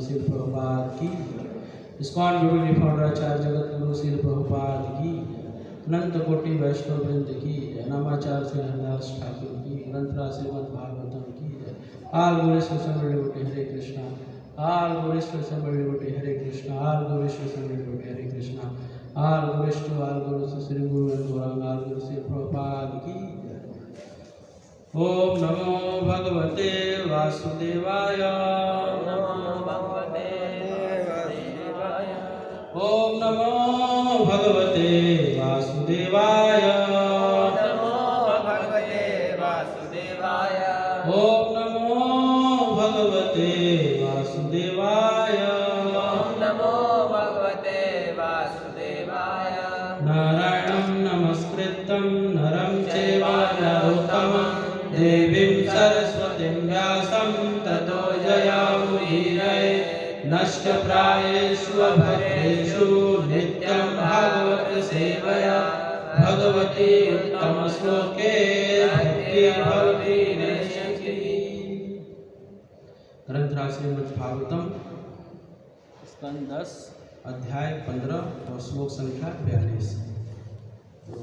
श्रील प्रभुपाद की। ISKCON divinity founder आचार्य जगत गुरु श्रील प्रभुपाद की। अनंत कोटि वैष्णव वृंद की। नामाचार्य श्री हरिदास ठाकुर की। ग्रंथराज श्रीमद् भागवतम की। आल गुरेश्वर समृद्धि हरे कृष्णा। आल गुरेश्वर समृद्धि हरे कृष्णा। आल गुरेश्वर समृद्धि हरे कृष्णा। आल गुरु श्री गुरु गौरांग आल गुरु श्री प्रभुपाद की। ओम नमो भगवते वासुदेवाय। ओम नमो भगवते वासुदेवाय। ओम नमो भगवते वासुदेवाय। नारायणं नमस्कृतं नरं चैव नरोत्तमं देवीं सरस्वतीं व्यासं ततो जयामुदीरये। नष्टप्रायेषु भद्रेषु नित्यं भागवत सेवया भगवती उत्तमश्लोके भक्ति नश्यति। ग्रंथराज श्रीमद् भागवतम स्कंद 10 अध्याय 15 और श्लोक संख्या 42। तो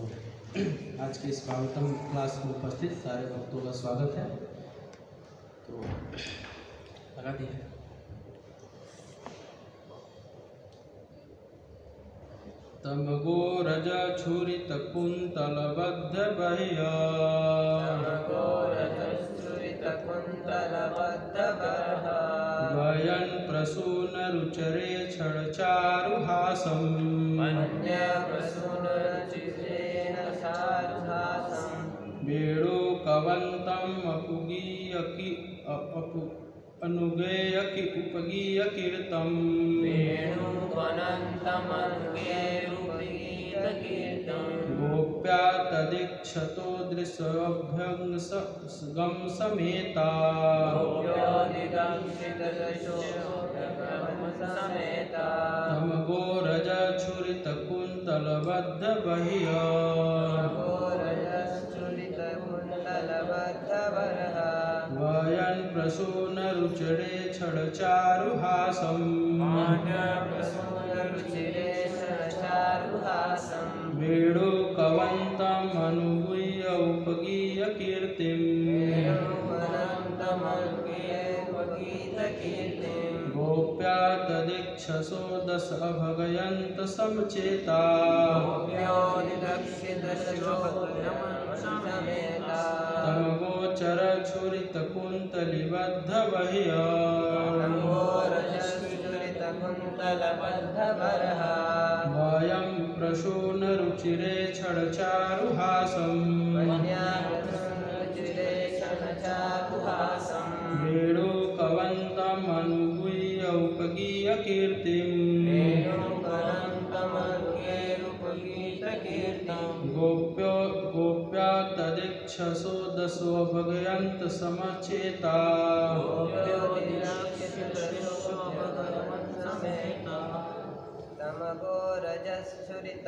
आज के इस भागवतम क्लास में उपस्थित सारे भक्तों का स्वागत है। तो लगा दीजिए। तमगो रज छुरित कुंतल बद्ध बह्य। वयन प्रसून रुचरे क्षण चारुहासम। वेणु कवंतम अनुगेयकि उपगीय कीर्तम। गोप्या तदीक्षतो दृश्यभ्यंगम समेता। तमगो रज छुरित कुंतल बद्ध बह्य। वयन प्रसून रुचरे क्षण चारुहासम। वेणु कवंतम अनुगुह्य उपगीय कीर्तिम। गोप्या तदीक्षसो दश अभगयन्त समचेता। तमगोचर छुरित कुंतलिबद्ध बह्य। वयं प्रसून रुचिरे क्षण चारुहासम। वेणु कवंतम अनुगुह्य उपगीय कीर्तिम। गोप्या तदीक्षसो दशो भगयन्त समचेता। तमगो रजश्चुरित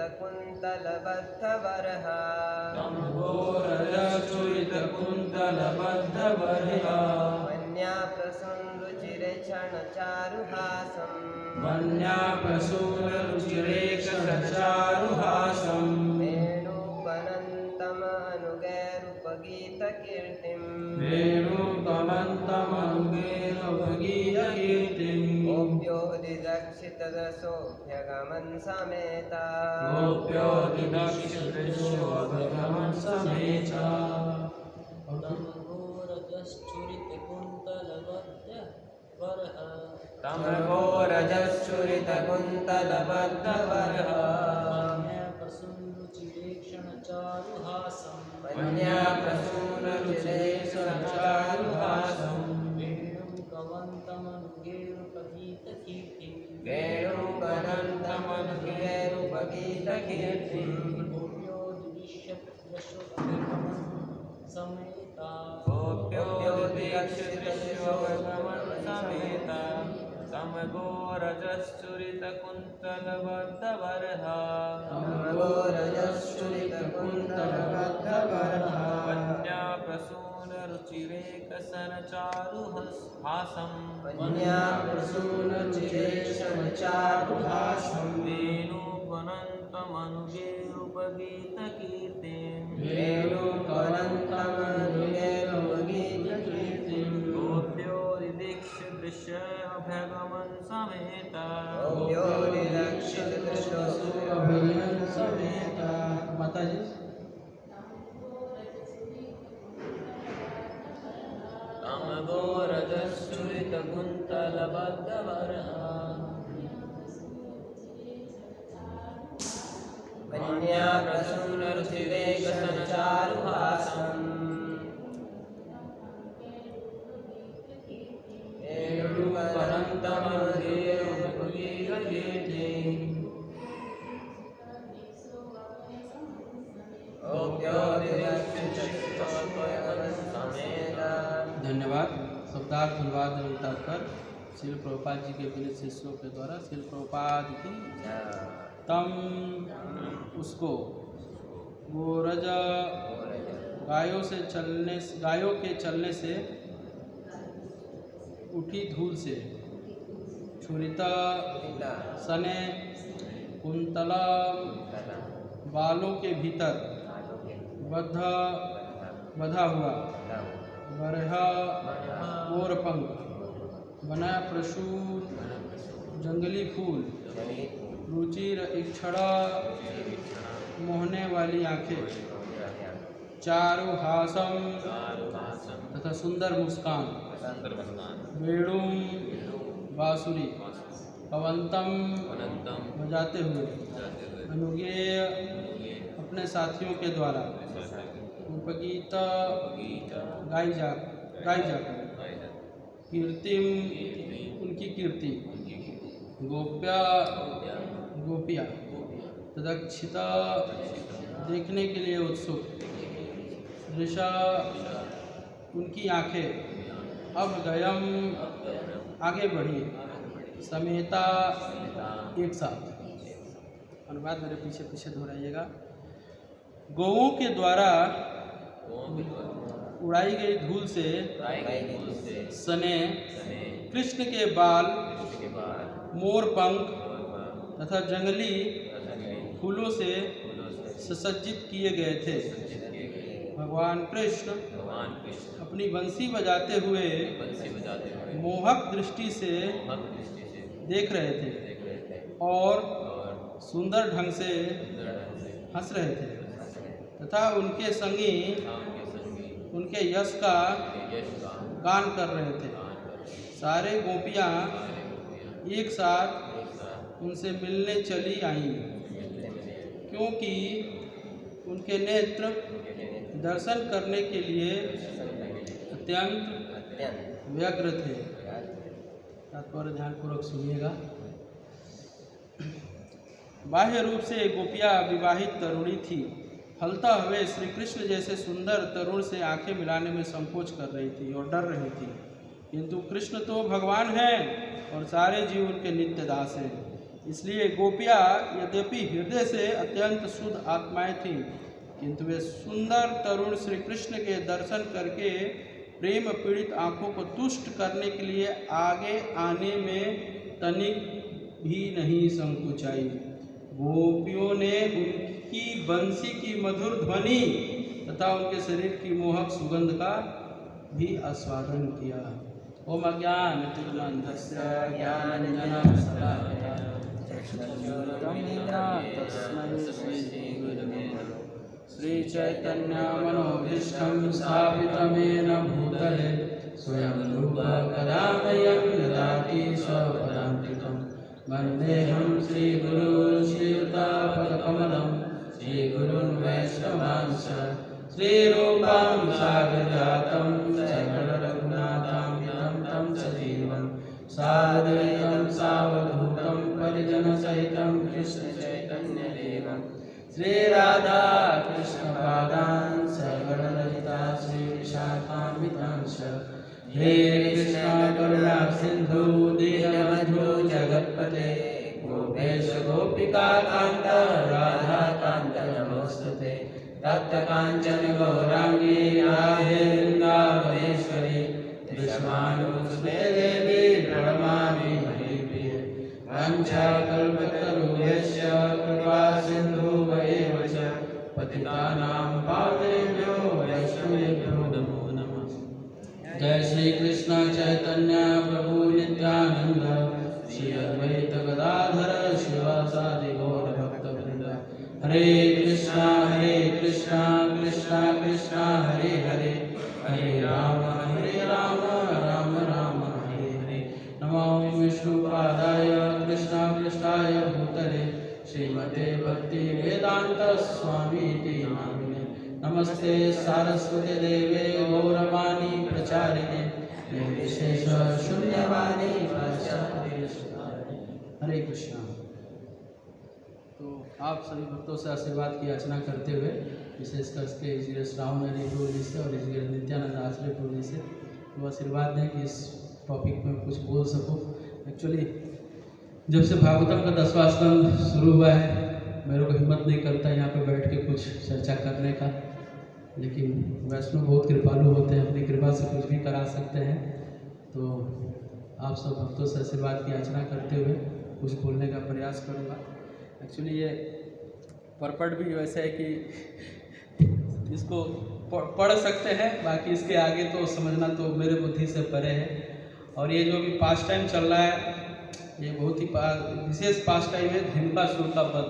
कुंतल बद्ध बर्हा। वन्या प्रसून रुचिरे क्षण चारुहासम। वेणुकवंतम अनुगैरुपगीत कीर्तिम। गोप्योदिदक्षित दशोऽभ्यगमन समेता। तमगो रजश्चुरित कुंतल बद्ध बर्हा। वन्या प्रसून रुचिरे क्षण चारुहासम। वेणुकवंतम कीर्तिम। समेता। तमगो रजश्चुरित कुंतल बद्ध बर्हा। वन्या प्रसून रुचिरे चिरेकसनचारुहासं वन्याप्रसूनचिरेशमचारुहासं वेणुपनन्तमनुगेरुपगीतकीर्तिं वेणुकरन्तमनुगेरुगीतकीर्तिं गोप्यो दिदीक्ष्य दृश्याभ्यगमन समेता गोप्योरिरक्षितकृष्णसुरभयं समेता। माता जी तमगोरजश्चुरितकुन्तलबद्धवरहा वन्याप्रसूनचिरेकसनचारुहासं वेणुकरन्तमनुगेरुपगीतकीर्तिं गोप्योरिरक्षितकृष्णसुरभयं समेता। धन्यवाद। शब्दार्थ धन्यवाद एवं तात्पर्य श्रील प्रभुपाद जी के विनीत शिष्यों के द्वारा श्रील प्रभुपाद की तम उसको गोरज गायों के चलने से उठी धूल से छुरिता सने कुंतला बालों के भीतर बधा हुआ बरहा मोर पंख बना प्रसून जंगली फूल रुचिर इक्षणा मोहने वाली आंखें चारु हासम तथा सुंदर मुस्कान वेणुम बांसुरी अवंतम बजाते हुए अनुगेय अपने साथियों के द्वारा उपगीत गाई जाकर कीर्तिम उनकी कीर्ति गोपिया तदक्षिता देखने के लिए उत्सुक दृशा उनकी आंखें अब गयम आगे बढ़ी समेता एक साथ। अनुवाद मेरे पीछे पीछे दोहराइएगा। गौओं के द्वारा उड़ाई गई धूल से सने कृष्ण के बाल मोर पंख तथा जंगली फूलों से सुसज्जित किए गए थे। भगवान कृष्ण अपनी बंसी बजाते हुए मोहक दृष्टि से देख रहे थे और सुंदर ढंग से हंस रहे थे तथा उनके संगी उनके यश का गान कर रहे थे। सारे गोपियाँ एक साथ उनसे मिलने चली आईं क्योंकि उनके नेत्र दर्शन करने के लिए अत्यंत व्यग्र थे। तात्पर्य ध्यानपूर्वक सुनिएगा। बाह्य रूप से गोपिया विवाहित तरुणी थी, फलता हुए श्री कृष्ण जैसे सुंदर तरुण से आंखें मिलाने में संकोच कर रही थी और डर रही थी। किंतु कृष्ण तो भगवान हैं और सारे जीव उनके नित्य दास हैं। इसलिए गोपिया यद्यपि हृदय से अत्यंत शुद्ध आत्माएं थीं, किंतु वे सुंदर तरुण श्री कृष्ण के दर्शन करके प्रेम पीड़ित आंखों को तुष्ट करने के लिए आगे आने में तनिक भी नहीं संकोचाई। गोपियों ने उनकी बंसी की मधुर ध्वनि तथा उनके शरीर की मोहक सुगंध का भी आस्वादन किया। ओम अज्ञान तिमिरान्धस्य ज्ञानाञ्जनशलाकया तस्मै श्रीगुरवे नमः। श्रीचैतन्यमनोभीष्टं स्थापितमेन भूतले स्वयं रूप कदा मह्यं ददाति स्वपदान्तिकं। वन्देऽहं श्रीगुरुं श्रीयुतापदकमलं श्रीगुरुन् वैष्णवांश्च श्रीरूपं साग्रजातं सकलरघुनाथान्वितं तं सजीवं साद्वैतं सावधूतं परिजनसहितं कृष्णचैतन्यदेवं श्रीराधा कृष्णपादान् सकलललिता श्रीविशाखान्वितांश्च हे कृष्ण करुणा सिन्धु दीनबन्धो जगत्पते गोपेश गोपिका कान्त राधा कान्त नमोस्तुते तप्त काञ्चन गौराङ्गी राधे वृन्दावनेश्वरी वैष्णवानुसुते देवी प्रणमामि हरिप्रिये वाञ्छाकल्पतरुभ्यश्च कृपा सिन्धुभ्येव च पतितानां पावनेभ्यो वैष्णवेभ्यो नमो नमः। जय श्री कृष्ण चैतन्य प्रभु नित्यानंद श्री अद्वैत गदाधर शिवासादि गौर भक्तवृंद। हरे कृष्णा कृष्णा कृष्णा हरे हरे, हरे राम राम राम हरे हरे। नमो विष्णुपादाय कृष्णाय भूतले श्रीमते भक्ति वेदांत स्वामी नामिने। नमस्ते सारस्वती देवे गौरवाणी प्रचारिणे निर्विशेष शून्यवाणी हरे कृष्णा। तो आप सभी भक्तों से आशीर्वाद की याचना करते हुए विशेषकर इसके श्री श्रावण हरि प्रभु जी से और श्री नित्यानंद आश्रय प्रभु जी से तो आशीर्वाद दें कि इस टॉपिक में कुछ बोल सकूं। एक्चुअली जब से भागवतम का 10वां स्कंद शुरू हुआ है मेरे को हिम्मत नहीं करता यहाँ पे बैठ के कुछ चर्चा करने का, लेकिन वैष्णव बहुत कृपालु होते हैं, अपनी कृपा से कुछ भी करा सकते हैं। तो आप सब भक्तों से आशीर्वाद की याचना करते हुए कुछ बोलने का प्रयास करूँगा। एक्चुअली ये परपट भी वैसे है कि इसको पढ़ सकते हैं, बाकी इसके आगे तो समझना तो मेरे बुद्धि से परे है। और ये जो भी पास टाइम चल रहा है ये बहुत ही विशेष पास टाइम है धनुकासुर का वध।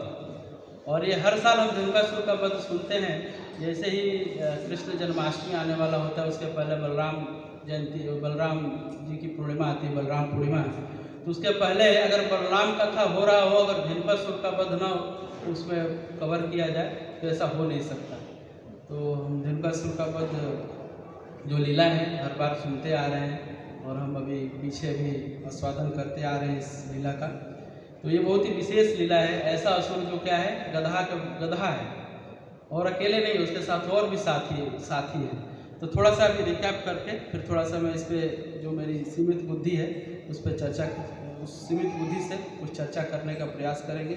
और ये हर साल हम धनुकासुर का वध सुनते हैं। जैसे ही कृष्ण जन्माष्टमी आने वाला होता है उसके पहले बलराम जयंती बलराम जी की पूर्णिमा आती है, बलराम पूर्णिमा। तो उसके पहले अगर बलराम कथा हो रहा हो, अगर धनुकासुर का वध न हो उसमें कवर किया जाए तो ऐसा हो नहीं सकता। तो हम धनुकासुर का वध जो लीला है हर बार सुनते आ रहे हैं और हम अभी पीछे भी आस्वादन करते आ रहे हैं इस लीला का। तो ये बहुत ही विशेष लीला है। ऐसा असुर जो क्या है गधा है और अकेले नहीं, उसके साथ और भी साथी हैं। तो थोड़ा सा अभी रिकैप करके फिर थोड़ा सा मैं इस पर जो मेरी सीमित बुद्धि है उस पर उस सीमित बुद्धि से कुछ चर्चा करने का प्रयास करेंगे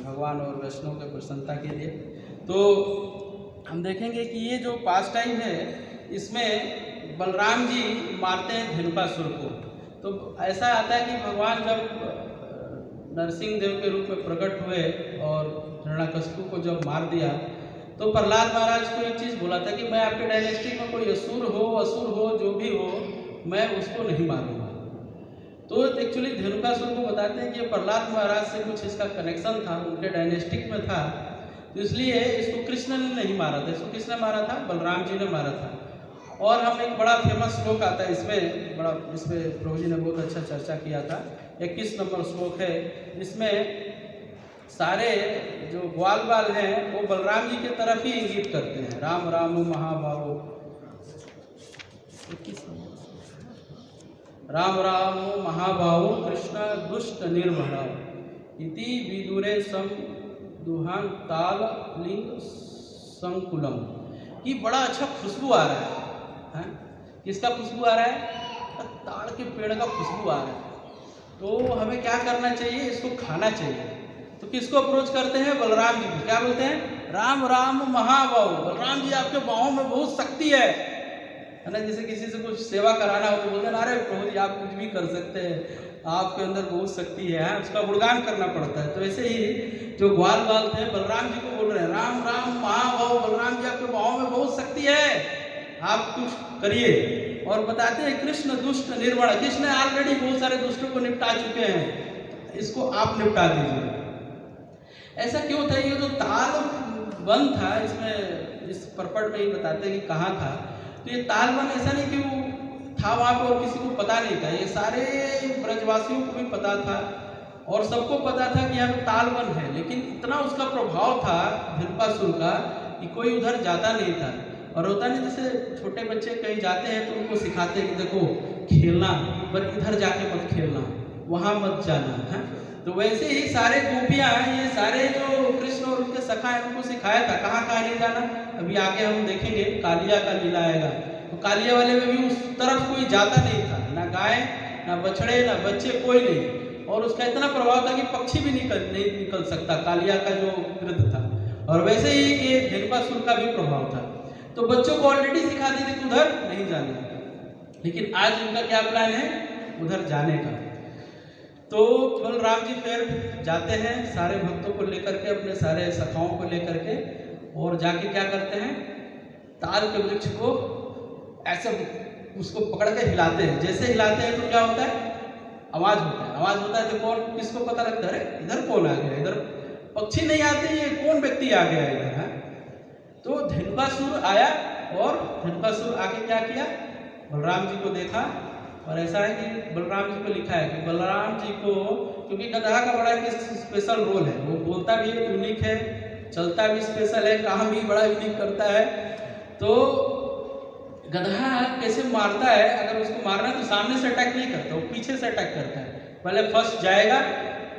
भगवान और वैष्णव के प्रसन्नता के लिए। तो हम देखेंगे कि ये जो पास टाइम है इसमें बलराम जी मारते हैं धनुकासुर को। तो ऐसा आता है कि भगवान जब नरसिंह देव के रूप में प्रकट हुए और हिरण्यकशिपु को जब मार दिया तो प्रहलाद महाराज को एक चीज़ बोला था कि मैं आपके डायनेस्टी में कोई असुर हो जो भी हो मैं उसको नहीं मारूंगा। तो एक्चुअली धनुकासुर को बताते हैं कि प्रहलाद महाराज से कुछ इसका कनेक्शन था, उनके डायनेस्टिक में था। तो इसलिए इसको कृष्ण ने नहीं मारा था, इसको किसने मारा था? बलराम जी ने मारा था। और हम एक बड़ा फेमस श्लोक आता है इसमें प्रभु जी ने बहुत अच्छा चर्चा किया था। 21 नंबर श्लोक है। इसमें सारे जो ग्वाल बाल हैं वो बलराम जी की तरफ ही इंगित करते हैं। राम राम महाभाव, राम राम महाभाव कृष्ण दुष्ट निर्भराव इति विदुरे सम दुहान ताल लिंग संकुलम। कि बड़ा अच्छा खुशबू आ रहा है। किसका खुशबू आ रहा है? ताड़ के पेड़ का खुशबू आ रहा है। तो हमें क्या करना चाहिए? इसको खाना चाहिए। तो किसको अप्रोच करते हैं? बलराम जी को। क्या बोलते हैं? राम राम महाबाहु, बलराम जी आपके बाहों में बहुत शक्ति है ना। जैसे किसी से कुछ सेवा कराना हो तो बोलते हैं अरे प्रभु जी आप कुछ भी कर सकते हैं, आपके अंदर बहुत शक्ति है, उसका गुणगान करना पड़ता है। तो ऐसे ही जो ग्वाल बाल थे बलराम जी को बोल रहे हैं राम राम महाबाहु, बलराम जी आपके बाहों में बहुत शक्ति है, आप कुछ करिए। और बताते हैं कृष्ण दुष्ट निर्मण, कृष्ण ऑलरेडी बहुत सारे दुष्टों को निपटा चुके हैं, इसको आप निपटा दीजिए। ऐसा क्यों था? ये जो ताल वन था इसमें इस परपट में ही बताते हैं कि कहाँ था। तो ये ताल वन ऐसा नहीं कि वो था वहाँ पे और किसी को पता नहीं था, ये सारे ब्रजवासियों को भी पता था और सबको पता था कि यहाँ पे ताल वन है। लेकिन इतना उसका प्रभाव था धनुकासुर का कि कोई उधर जाता नहीं था। और होता नहीं जैसे छोटे बच्चे कहीं जाते हैं तो उनको सिखाते हैं कि देखो खेलना पर इधर जाके मत खेलना, वहाँ मत जाना है। तो वैसे ही सारे गोपियाँ ये सारे जो कृष्ण और उनके सखा हैं उनको सिखाया था कहाँ कहाँ नहीं जाना। अभी आगे हम देखेंगे कालिया का लीला आएगा तो कालिया वाले में भी उस तरफ कोई जाता नहीं था, ना गाय ना बछड़े ना बच्चे, कोई नहीं। और उसका इतना प्रभाव था कि पक्षी भी नहीं निकल सकता, कालिया का जो वृद्ध था। और वैसे ही ये धनुकासुर का भी प्रभाव था। तो बच्चों को ऑलरेडी सिखा दी थी कि उधर नहीं जाना। लेकिन आज इनका क्या प्लान है, उधर जाने का। तो बलराम जी फिर जाते हैं सारे भक्तों को लेकर के, अपने सारे सखाओं को लेकर के, और जाके क्या करते हैं, ताल के वृक्ष को ऐसे उसको पकड़ के हिलाते हैं। जैसे हिलाते हैं तो क्या होता है, आवाज होता है। आवाज होता है तो कौन, किसको पता लगता है, इधर कौन आ गया, इधर पक्षी नहीं आते, ये कौन व्यक्ति आ गया इधर है। तो धेनुकासुर आया, और धेनुकासुर आके क्या किया, बलराम जी को देखा। और ऐसा है कि बलराम जी को लिखा है कि बलराम जी को, क्योंकि गधा का बड़ा एक स्पेशल रोल है, वो बोलता भी यूनिक है, चलता भी स्पेशल है, काम भी बड़ा यूनिक करता है। तो गधा कैसे मारता है, अगर उसको मारना है तो सामने से अटैक नहीं करता, वो पीछे से अटैक करता है। पहले फर्स्ट जाएगा,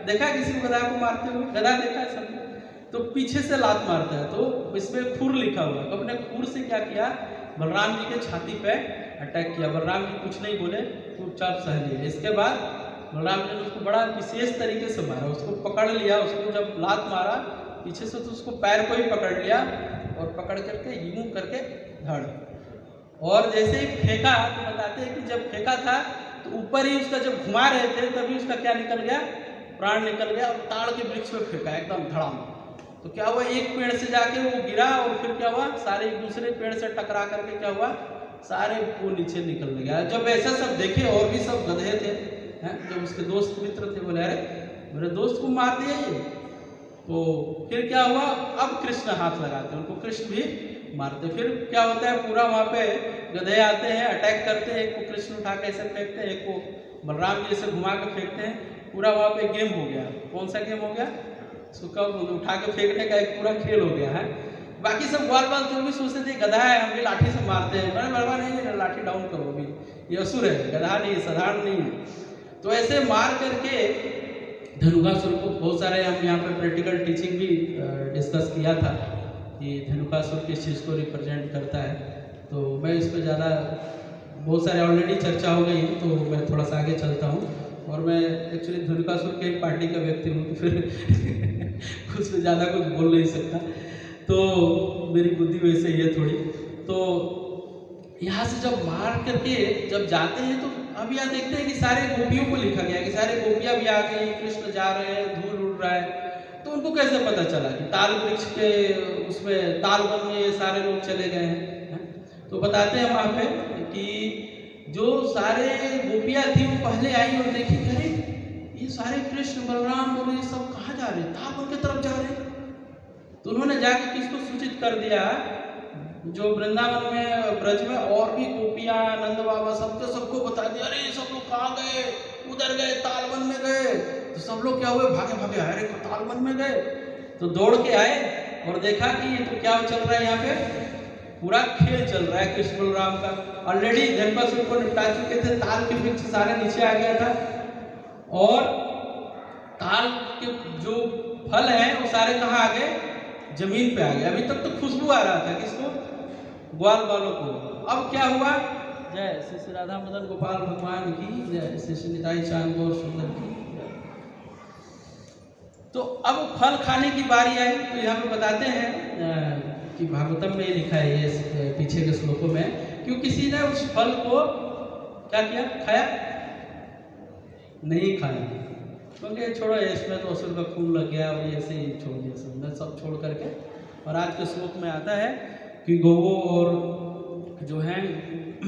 देखा है किसी को गधा को मारते हुए, गधा देखा है सबने, तो पीछे से लात मारता है। तो इसमें खुर लिखा हुआ है, तो अपने खुर से क्या किया, बलराम जी के छाती पे अटैक किया। बलराम जी कुछ नहीं बोले, चुपचाप सह लिए। इसके बाद बलराम जी ने उसको बड़ा विशेष तरीके से मारा, उसको पकड़ लिया, उसको जब लात मारा पीछे से तो उसको पैर को ही पकड़ लिया, और पकड़ करके यूं करके धड़, और जैसे ही फेंका तो बताते हैं कि जब फेंका था तो ऊपर ही उसका, जब घुमा रहे थे तभी उसका क्या निकल गया, प्राण निकल गया, और ताड़ के वृक्ष पे फेंका एकदम धड़ाम। तो क्या हुआ, एक पेड़ से जाके वो गिरा, और फिर क्या हुआ, सारे एक दूसरे पेड़ से टकरा करके क्या हुआ, सारे वो नीचे निकल गया। जब ऐसा सब देखे, और भी सब गधे थे हैं, जब उसके दोस्त मित्र थे, बोले अरे मेरे दोस्त को मार दिया ये। तो फिर क्या हुआ, अब कृष्ण हाथ लगाते हैं, उनको कृष्ण भी मारते। फिर क्या होता है, पूरा वहाँ पे गधे आते हैं, अटैक करते हैं, एक को कृष्ण उठा के ऐसे फेंकते हैं, एक को बलराम जी ऐसे घुमा के फेंकते हैं। पूरा वहाँ पे गेम हो गया। कौन सा गेम हो गया, उसका उठा के फेंकने का एक पूरा खेल हो गया है। बाकी सब ग्वाल बाल जो भी सोचते थे गधा है, हम भी लाठी से मारते हैं, मैंने बलवा नहीं, लाठी डाउन करो, अभी ये असुर है, गधा नहीं, साधारण नहीं है। तो ऐसे मार करके धेनुकासुर को, बहुत सारे हम यहाँ पे प्रैक्टिकल टीचिंग भी डिस्कस किया था कि धेनुकासुर किस चीज़ को रिप्रेजेंट करता है। तो मैं इस पर ज़्यादा, बहुत सारे ऑलरेडी चर्चा हो गई, तो मैं थोड़ा सा आगे चलता हूँ। और मैं एक्चुअली धेनुकासुर के पार्टी का व्यक्ति हूँ, तो फिर कुछ ज़्यादा कुछ बोल नहीं सकता, तो मेरी बुद्धि वैसे ही है थोड़ी। तो यहाँ से जब मार करके जब जाते हैं, तो अब यहाँ देखते हैं कि सारे गोपियों को लिखा गया है कि सारे गोपियाँ भी आ गई, कृष्ण जा रहे हैं, धूल उड़ रहा है। तो उनको कैसे पता चला कि ताल वृक्ष के उसमें ताल वन में ये सारे लोग चले गए हैं। तो बताते हैं वहाँ पे कि जो सारे गोपियाँ थी वो पहले आई और देखी, अरे ये सारे कृष्ण बलराम और ये सब कहाँ जा रहे हैं, ताल वन की तरफ जा रहे हैं। तो उन्होंने जाके किसको सूचित कर दिया, जो वृंदावन में ब्रज में और भी गोपियाँ, नंद बाबा, सबको बता दिया, अरे ये सब लोग कहाँ गए, उधर गए, तालवन में गए। तो सब लोग क्या हुए, भागे भागे, अरे तालवन में गए। तो दौड़ के आए और देखा कि ये तो क्या चल रहा है, यहाँ पे पूरा खेल चल रहा है कृष्ण बलराम का। ऑलरेडी धेनुकासुर को निपटा चुके थे, ताल के वृक्ष सारे नीचे आ गया था, और ताल के जो फल हैं वो सारे कहाँ आ गए, जमीन पे आ गए। अभी तक तो खुशबू आ रहा था, किसको, ग्वाल बालों को। अब क्या हुआ, जय श्री श्री राधा मदन गोपाल भगवान की जय, श्री श्री निताई चांद गौर सुंदर की। तो अब फल खाने की बारी आई। तो यहाँ पे बताते हैं कि भागवतम में लिखा है, ये पीछे के श्लोकों में, क्यों किसी ने उस फल को क्या किया, खाया नहीं, खाया, क्योंकि छोड़ो इसमें तो असुर का खून लग गया, और ऐसे ही छोड़ दिया सब छोड़ करके। और आज के श्लोक में आता है कि गौओं और जो है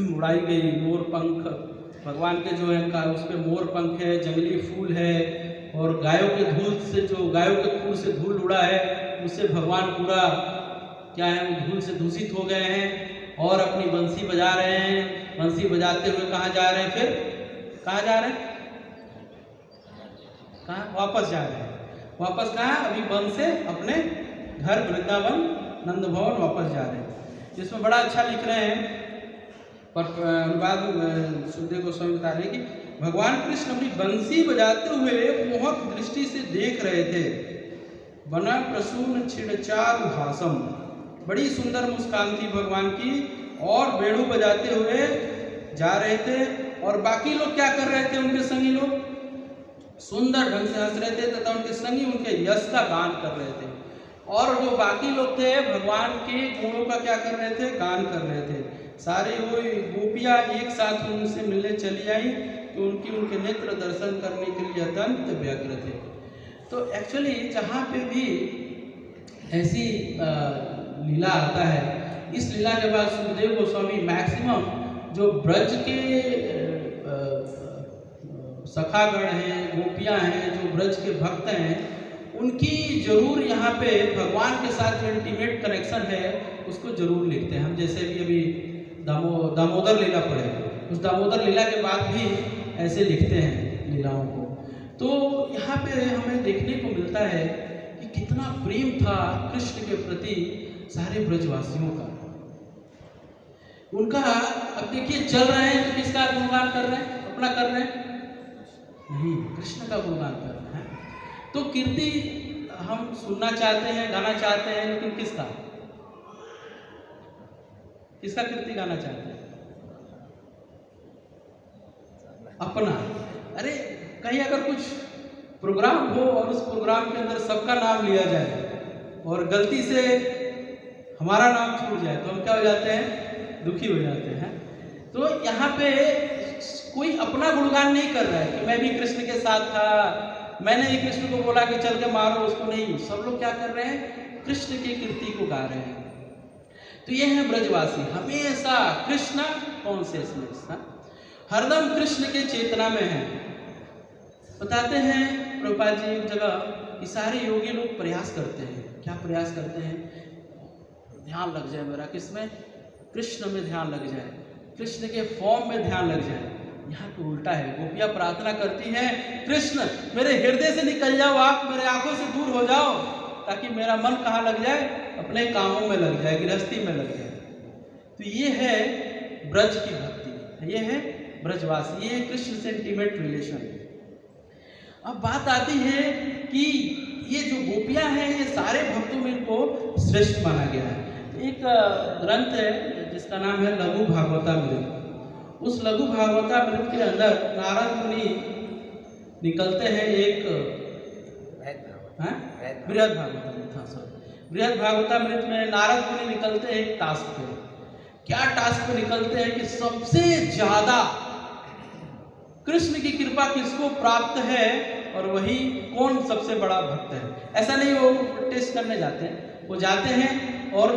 उड़ाई गई मोर पंख, भगवान के जो है उस पर मोर पंख है, जंगली फूल है, और गायों के धूल से, जो गायों के खून से धूल उड़ा है, उससे भगवान पूरा क्या है, वो धूल से दूषित हो गए हैं, और अपनी बंसी बजा रहे हैं। बंसी बजाते हुए कहाँ जा रहे हैं, फिर कहाँ जा रहे हैं, कहाँ, वापस जा रहे हैं। वापस कहाँ, अभी वन से अपने घर वृंदावन नंद भवन वापस जा रहे हैं। जिसमें बड़ा अच्छा लिख रहे हैं, पर अनुवाद सुखदेव गोस्वामी बता रहे हैं कि भगवान कृष्ण अपनी बंसी बजाते हुए मोहक दृष्टि से देख रहे थे। बना प्रसून छिड़चारु हासम, बड़ी सुंदर मुस्कान थी भगवान की, और वेणु बजाते हुए जा रहे थे। और बाकी लोग क्या कर रहे थे, उनके संगी लोग सुंदर ढंग से हंस रहे थे, तथा उनके संगी उनके यश का गान कर रहे थे। और जो बाकी लोग थे भगवान के गुणों का क्या कर रहे थे, गान कर रहे थे। सारी वो गोपियाँ एक साथ उनसे मिलने चली आई तो उनके नेत्र दर्शन करने के लिए अत्यंत व्यग्र थे। तो एक्चुअली जहाँ पे भी ऐसी लीला आता है, इस लीला के बाद सुखदेव गोस्वामी मैक्सिमम जो ब्रज के सखागण हैं, गोपियाँ हैं, जो ब्रज के भक्त हैं, उनकी जरूर यहाँ पे भगवान के साथ जो इंटीमेट कनेक्शन है उसको जरूर लिखते हैं। हम जैसे भी अभी दामोदर लीला पढ़े, उस दामोदर लीला के बाद भी ऐसे लिखते हैं लीलाओं को। तो यहाँ पे हमें देखने को मिलता है कि कितना प्रेम था कृष्ण के प्रति सारे ब्रजवासियों का। उनका अब देखिए चल रहे हैं तो किसका गुणगान कर रहे हैं? अपना कर रहे हैं? नहीं, कृष्ण का गुणगान कर रहे हैं। तो कीर्ति हम सुनना चाहते हैं, गाना चाहते हैं, लेकिन किसका कीर्ति गाना चाहते हैं? अपना। अरे कहीं अगर कुछ प्रोग्राम हो और उस प्रोग्राम के अंदर सबका नाम लिया जाए और गलती से हमारा नाम छूट जाए तो हम क्या हो जाते हैं? दुखी हो जाते हैं। तो यहाँ पे कोई अपना गुणगान नहीं कर रहा है कि मैं भी कृष्ण के साथ था, मैंने ही कृष्ण को बोला कि चल के मारो उसको, नहीं। सब लोग क्या कर रहे हैं? कृष्ण की कीर्ति को गा रहे हैं। तो ये है ब्रजवासी, हमेशा कृष्ण कॉन्शियसनेस, हरदम कृष्ण के चेतना में है। बताते हैं प्रभुपाद जी एक जगह कि सारे योगी लोग प्रयास करते हैं। क्या प्रयास करते हैं? ध्यान लग जाए मेरा किसमें? कृष्ण में ध्यान लग जाए, कृष्ण के फॉर्म में ध्यान लग जाए। यहाँ पे उल्टा है। गोपियाँ प्रार्थना करती हैं, कृष्ण मेरे हृदय से निकल जाओ, आप मेरे आंखों से दूर हो जाओ, ताकि मेरा मन कहाँ लग जाए? अपने कामों में लग जाए, गृहस्थी में लग जाए। तो ये है ब्रज की भक्ति, ये है ब्रजवासी, ये कृष्ण से इंटीमेट रिलेशन। अब बात आती है कि ये जो गोपियाँ हैं ये सारे भक्तों में इनको श्रेष्ठ माना गया है। एक ग्रंथ है जिसका नाम है लघु भागवतामृत। उस लघु भागवतामृत के अंदर नारद मुनि निकलते हैं एक बृहद भागवतामृत, हाँ सॉरी, बृहद भागवतामृत में नारद मुनि निकलते हैं एक टास्क पे। क्या टास्क पे निकलते हैं कि सबसे ज्यादा कृष्ण की कृपा किसको प्राप्त है और वही कौन सबसे बड़ा भक्त है। ऐसा नहीं वो टेस्ट करने जाते हैं, वो जाते हैं और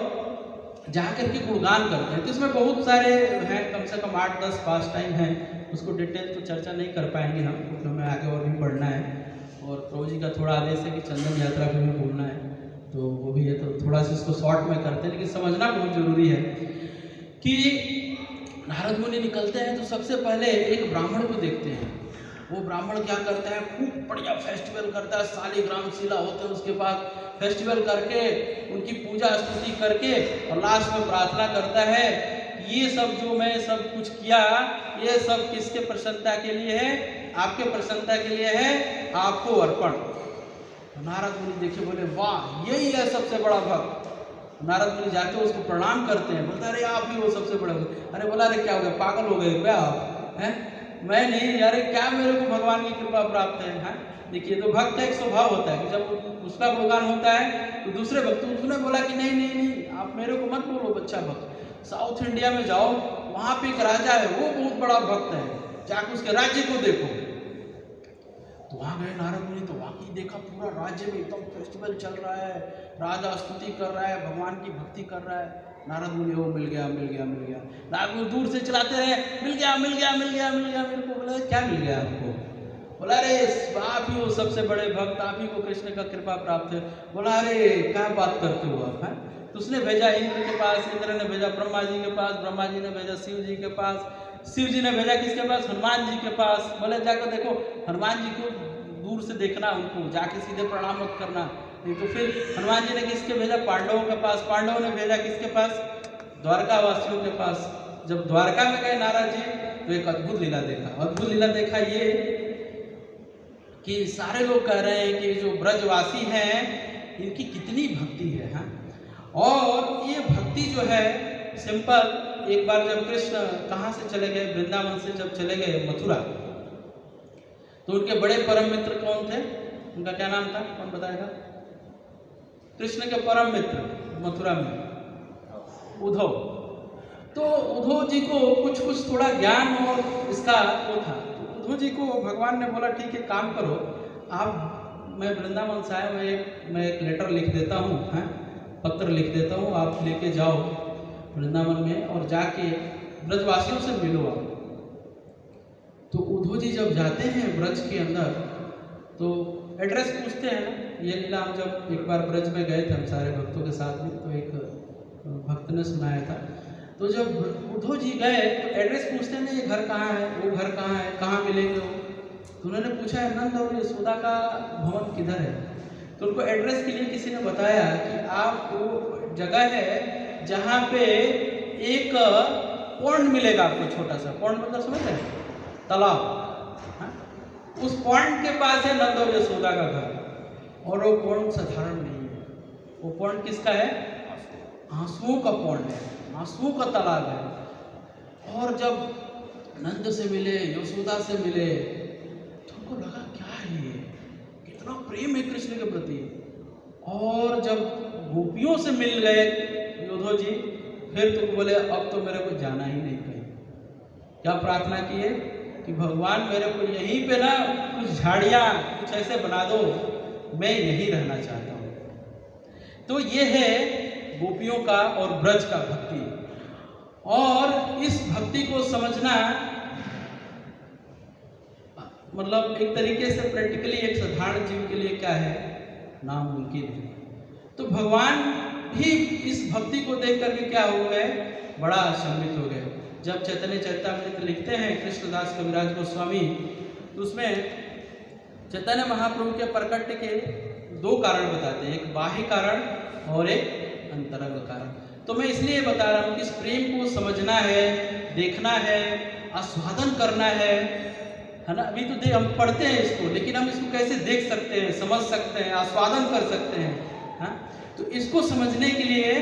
जाकर के गुणगान करते हैं। तो इसमें बहुत सारे हैं, कम से कम 8-10 पास टाइम हैं, उसको डिटेल तो चर्चा नहीं कर पाएंगे हम, क्योंकि हमें आगे और भी बढ़ना है और प्रभु जी का थोड़ा आदेश है कि चंदन यात्रा पे भी घूमना है, तो वो भी है। तो थोड़ा सा इसको शॉर्ट में करते हैं, लेकिन समझना बहुत जरूरी है कि नारद मुनि निकलते हैं तो सबसे पहले एक ब्राह्मण को देखते हैं। वो ब्राह्मण क्या करता है? खूब बढ़िया फेस्टिवल करता है, शालिग्राम शिला होते हैं उसके बाद फेस्टिवल करके उनकी पूजा स्तुति करके और लास्ट में प्रार्थना करता है कि ये सब जो मैं सब कुछ किया ये सब किसके प्रसन्नता के लिए है? आपके प्रसन्नता के लिए है, आपको अर्पण। नारद मुनि देखे बोले वाह यही है सबसे बड़ा भक्त। नारद मुनि जाके उसको प्रणाम करते हैं, बोलता अरे आप ही वो सबसे बड़े भक्त। अरे बोला अरे क्या हो गया, पागल हो गए क्या आप? हैं मैं नहीं, अरे क्या मेरे को भगवान की कृपा प्राप्त है? हाँ देखिए, तो भक्त का एक स्वभाव होता है कि जब उसका गुणगान होता है तो दूसरे भक्त, उसने बोला कि नहीं नहीं नहीं आप मेरे को मत बोलो बच्चा भक्त। साउथ इंडिया में जाओ, वहाँ पे एक राजा है, वो बहुत बड़ा भक्त है, जाकर उसके राज्य को देखो। तो वहाँ गए नारद मुनि, तो वाकई देखा पूरा राज्य में एकदम फेस्टिवल चल रहा है, राजा स्तुति कर रहा है, भगवान की भक्ति कर रहा है। नारद मुनि वो मिल गया मिल गया मिल गया, नारद मुनि दूर से चलाते रहे मिल गया मिल गया मिल गया मिल गया। मेरे को बोला क्या मिल गया आपको? बोला अरे आप ही हो सबसे बड़े भक्त, आप ही को कृष्ण का कृपा प्राप्त है। बोला अरे क्या बात करते हो आप? हैं तो उसने भेजा इंद्र के पास, इंद्र ने भेजा ब्रह्मा जी के पास, ब्रह्मा जी ने भेजा शिव जी के पास, शिव जी ने भेजा किसके पास? हनुमान जी के पास। बोले जाकर देखो हनुमान जी को दूर से देखना, उनको जाके सीधे प्रणाम मत करना। नहीं तो फिर हनुमान जी ने किसके भेजा? पांडवों के पास। पांडवों ने भेजा किसके पास? द्वारका वासियों के पास। जब द्वारका में गए नारद जी तो एक अद्भुत लीला देखा। अद्भुत लीला देखा ये कि सारे लोग कह रहे हैं कि जो ब्रजवासी हैं इनकी कितनी भक्ति है। हाँ और ये भक्ति जो है सिंपल, एक बार जब कृष्ण कहाँ से चले गए? वृंदावन से जब चले गए मथुरा, तो उनके बड़े परम मित्र कौन थे? उनका क्या नाम था? कौन बताएगा? कृष्ण के परम मित्र मथुरा में उद्धव। तो उद्धव जी को कुछ कुछ थोड़ा ज्ञान और इसका वो था। तो उद्धव जी को भगवान ने बोला ठीक है काम करो, आप मैं वृंदावन से आया, मैं एक लेटर लिख देता हूँ, हैं पत्र लिख देता हूँ, आप लेके जाओ वृंदावन में और जाके ब्रजवासियों से मिलो आप। तो उद्धव जी जब जाते हैं ब्रज के अंदर तो एड्रेस पूछते हैं ना। ये लीला हम जब एक बार ब्रज में गए थे हम सारे भक्तों के साथ में, तो एक भक्त ने सुनाया था। तो जब उद्धव जी गए तो एड्रेस पूछते हैं ना, ये घर कहाँ है, वो घर कहाँ है, कहाँ मिलेंगे वो। तो उन्होंने पूछा है नंद और यशोदा का भवन किधर है। तो उनको एड्रेस के लिए किसी ने बताया कि आप वो जगह है जहाँ पे एक पॉन्ड मिलेगा आपको, छोटा सा पॉन्ड, मतलब समझ रहे हैं, तालाब, हाँ? उस पॉन्ड के पास है नंद और यशोदा का घर। और वो पॉन्ड साधारण नहीं है, वो पॉन्ड किसका है, आंसुओं का पॉन्ड है, आंसुओं का तालाब है। और जब नंद से मिले, यशोदा से मिले, तो उनको लगा क्या है ये, कितना प्रेम है कृष्ण के प्रति। और जब गोपियों से मिल गए उद्धव जी, फिर तो बोले अब तो मेरे को जाना ही नहीं कहीं। क्या प्रार्थना की है कि भगवान मेरे को यहीं पे ना कुछ झाड़ियाँ कुछ ऐसे बना दो, मैं यहीं रहना चाहता हूँ। तो ये है गोपियों का और ब्रज का भक्ति। और इस भक्ति को समझना मतलब एक तरीके से प्रैक्टिकली एक साधारण जीव के लिए क्या है, नामुमकिन है। तो भगवान भी इस भक्ति को देख करके क्या हो गए, बड़ा आश्चर्यचकित हो गए। जब चैतन्य चरितामृत लिखते हैं कृष्णदास कविराज गोस्वामी, तो उसमें चैतन्य महाप्रभु के प्रकट के दो कारण बताते हैं, एक बाह्य कारण और एक अंतरंग कारण। तो मैं इसलिए बता रहा हूँ कि इस प्रेम को समझना है, देखना है, आस्वादन करना है ना। अभी तो हम पढ़ते हैं इसको, लेकिन हम इसको कैसे देख सकते हैं, समझ सकते हैं, आस्वादन कर सकते हैं, हाँ? तो इसको समझने के लिए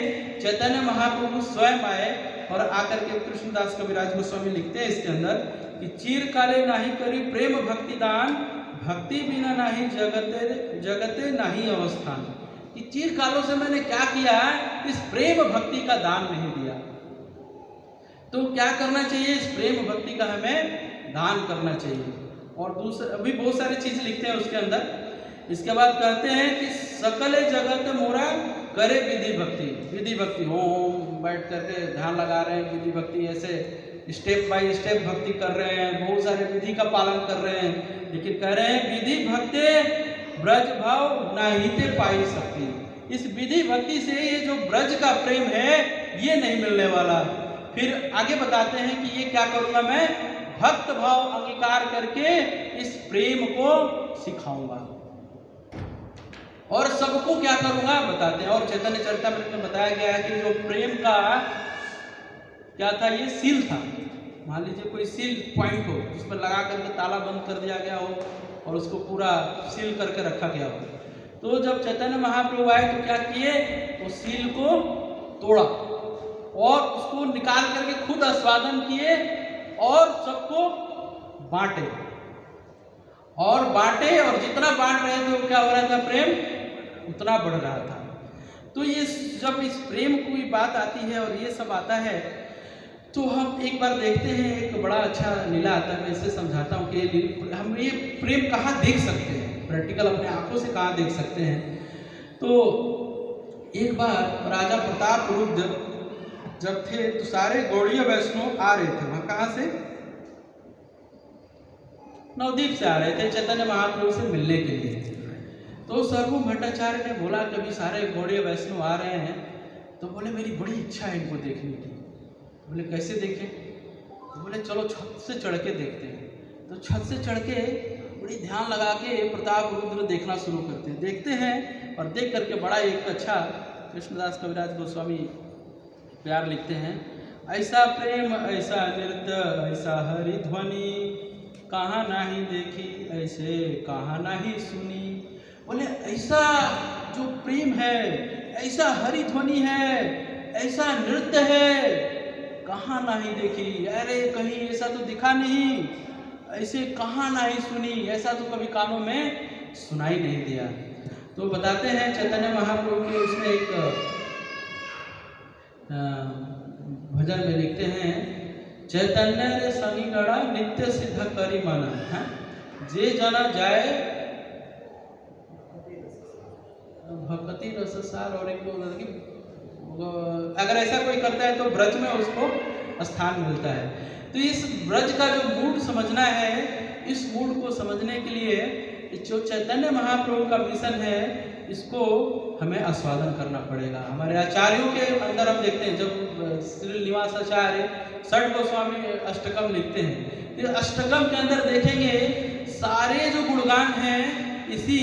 चैतन्य महाप्रभु स्वयं आए और आकर के कृष्णदास कविराज गोस्वामी लिखते हैं इसके अंदर कि चीर काले नाही करी प्रेम भक्ति दान, भक्ति बिना नाही जगते जगते नाही अवस्थान। कि चीर कालों से मैंने क्या किया, इस प्रेम भक्ति का दान नहीं दिया। तो क्या करना चाहिए, इस प्रेम भक्ति का हमें दान करना चाहिए। और दूसरा अभी बहुत सारी चीज लिखते हैं उसके अंदर। इसके बाद कहते हैं कि सकल जगत मोरा करे विधि भक्ति। विधि भक्ति ओम बैठ करके ध्यान लगा रहे हैं, विधि भक्ति ऐसे स्टेप बाय स्टेप भक्ति कर रहे हैं, बहुत सारे विधि का पालन कर रहे हैं, लेकिन कह रहे हैं विधि भक्ति ब्रज भाव नाहिते पाई सकती। इस विधि भक्ति से ये जो ब्रज का प्रेम है ये नहीं मिलने वाला। फिर आगे बताते हैं कि ये क्या करूँगा, मैं भक्त भाव अंगीकार करके इस प्रेम को सिखाऊंगा और सबको क्या करूंगा बताते हैं। और चैतन्य चरितामृत में बताया गया है कि जो प्रेम का क्या था, ये सील था। मान लीजिए कोई सील पॉइंट हो, उसमें लगा करके ताला बंद कर दिया गया हो और उसको पूरा सील करके रखा गया हो। तो जब चैतन्य महाप्रभु आए तो क्या किए, उस सील को तोड़ा और उसको निकाल करके खुद आस्वादन किए और सबको बांटे और जितना बांट रहे थे वो क्या हो रहा था, प्रेम उतना बढ़ रहा था। तो ये जब इस प्रेम की बात आती है और ये सब आता है तो हम एक बार देखते हैं, एक बड़ा अच्छा लीला आता है। मैं इसे समझाता हूँ कि हम ये प्रेम कहाँ देख सकते हैं, प्रैक्टिकल अपने आंखों से कहाँ देख सकते हैं। तो एक बार राजा प्रताप रुद्र जब थे तो सारे गौड़ीय वैष्णव आ रहे थे, वहाँ कहाँ से, नवद्वीप से आ रहे थे चैतन्य महाप्रभु से मिलने के लिए। तो सर्वभौम भट्टाचार्य ने बोला कभी सारे गौड़ीय वैष्णव आ रहे हैं तो बोले मेरी बड़ी इच्छा है इनको देखने की। बोले कैसे देखें, तो बोले चलो छत से चढ़ के देखते हैं। तो छत से चढ़ के बड़ी ध्यान लगा के प्रताप रुद्र देखना शुरू करते हैं, देखते हैं और देख करके बड़ा एक अच्छा कृष्णदास कविराज गोस्वामी प्यार लिखते हैं, ऐसा प्रेम ऐसा नृत्य ऐसा हरि ध्वनि कहाँ नहीं देखी ऐसे कहाँ नहीं सुनी। बोले ऐसा जो प्रेम है, ऐसा हरि ध्वनि है, ऐसा नृत्य है, कहाँ नहीं देखी, अरे कहीं ऐसा तो दिखा नहीं, ऐसे कहाँ नहीं सुनी, ऐसा तो कभी कानों में सुनाई नहीं दिया। तो बताते हैं चैतन्य महाप्रभु के उसमें एक भजन में लिखते हैं, चैतन्य रे सनी गड़ा नित्य सिद्ध करी माना है, जे जना जाए भक्ति रस सार, और एक अगर ऐसा कोई करता है तो ब्रज में उसको स्थान मिलता है। तो इस ब्रज का जो मूड समझना है, इस मूड को समझने के लिए जो चैतन्य महाप्रभु का मिशन है, इसको हमें आस्वादन करना पड़ेगा। हमारे आचार्यों के अंदर हम देखते हैं, जब श्री निवास आचार्य षट गोस्वामी अष्टकम लिखते हैं, ये अष्टकम के अंदर देखेंगे सारे जो गुणगान हैं, इसी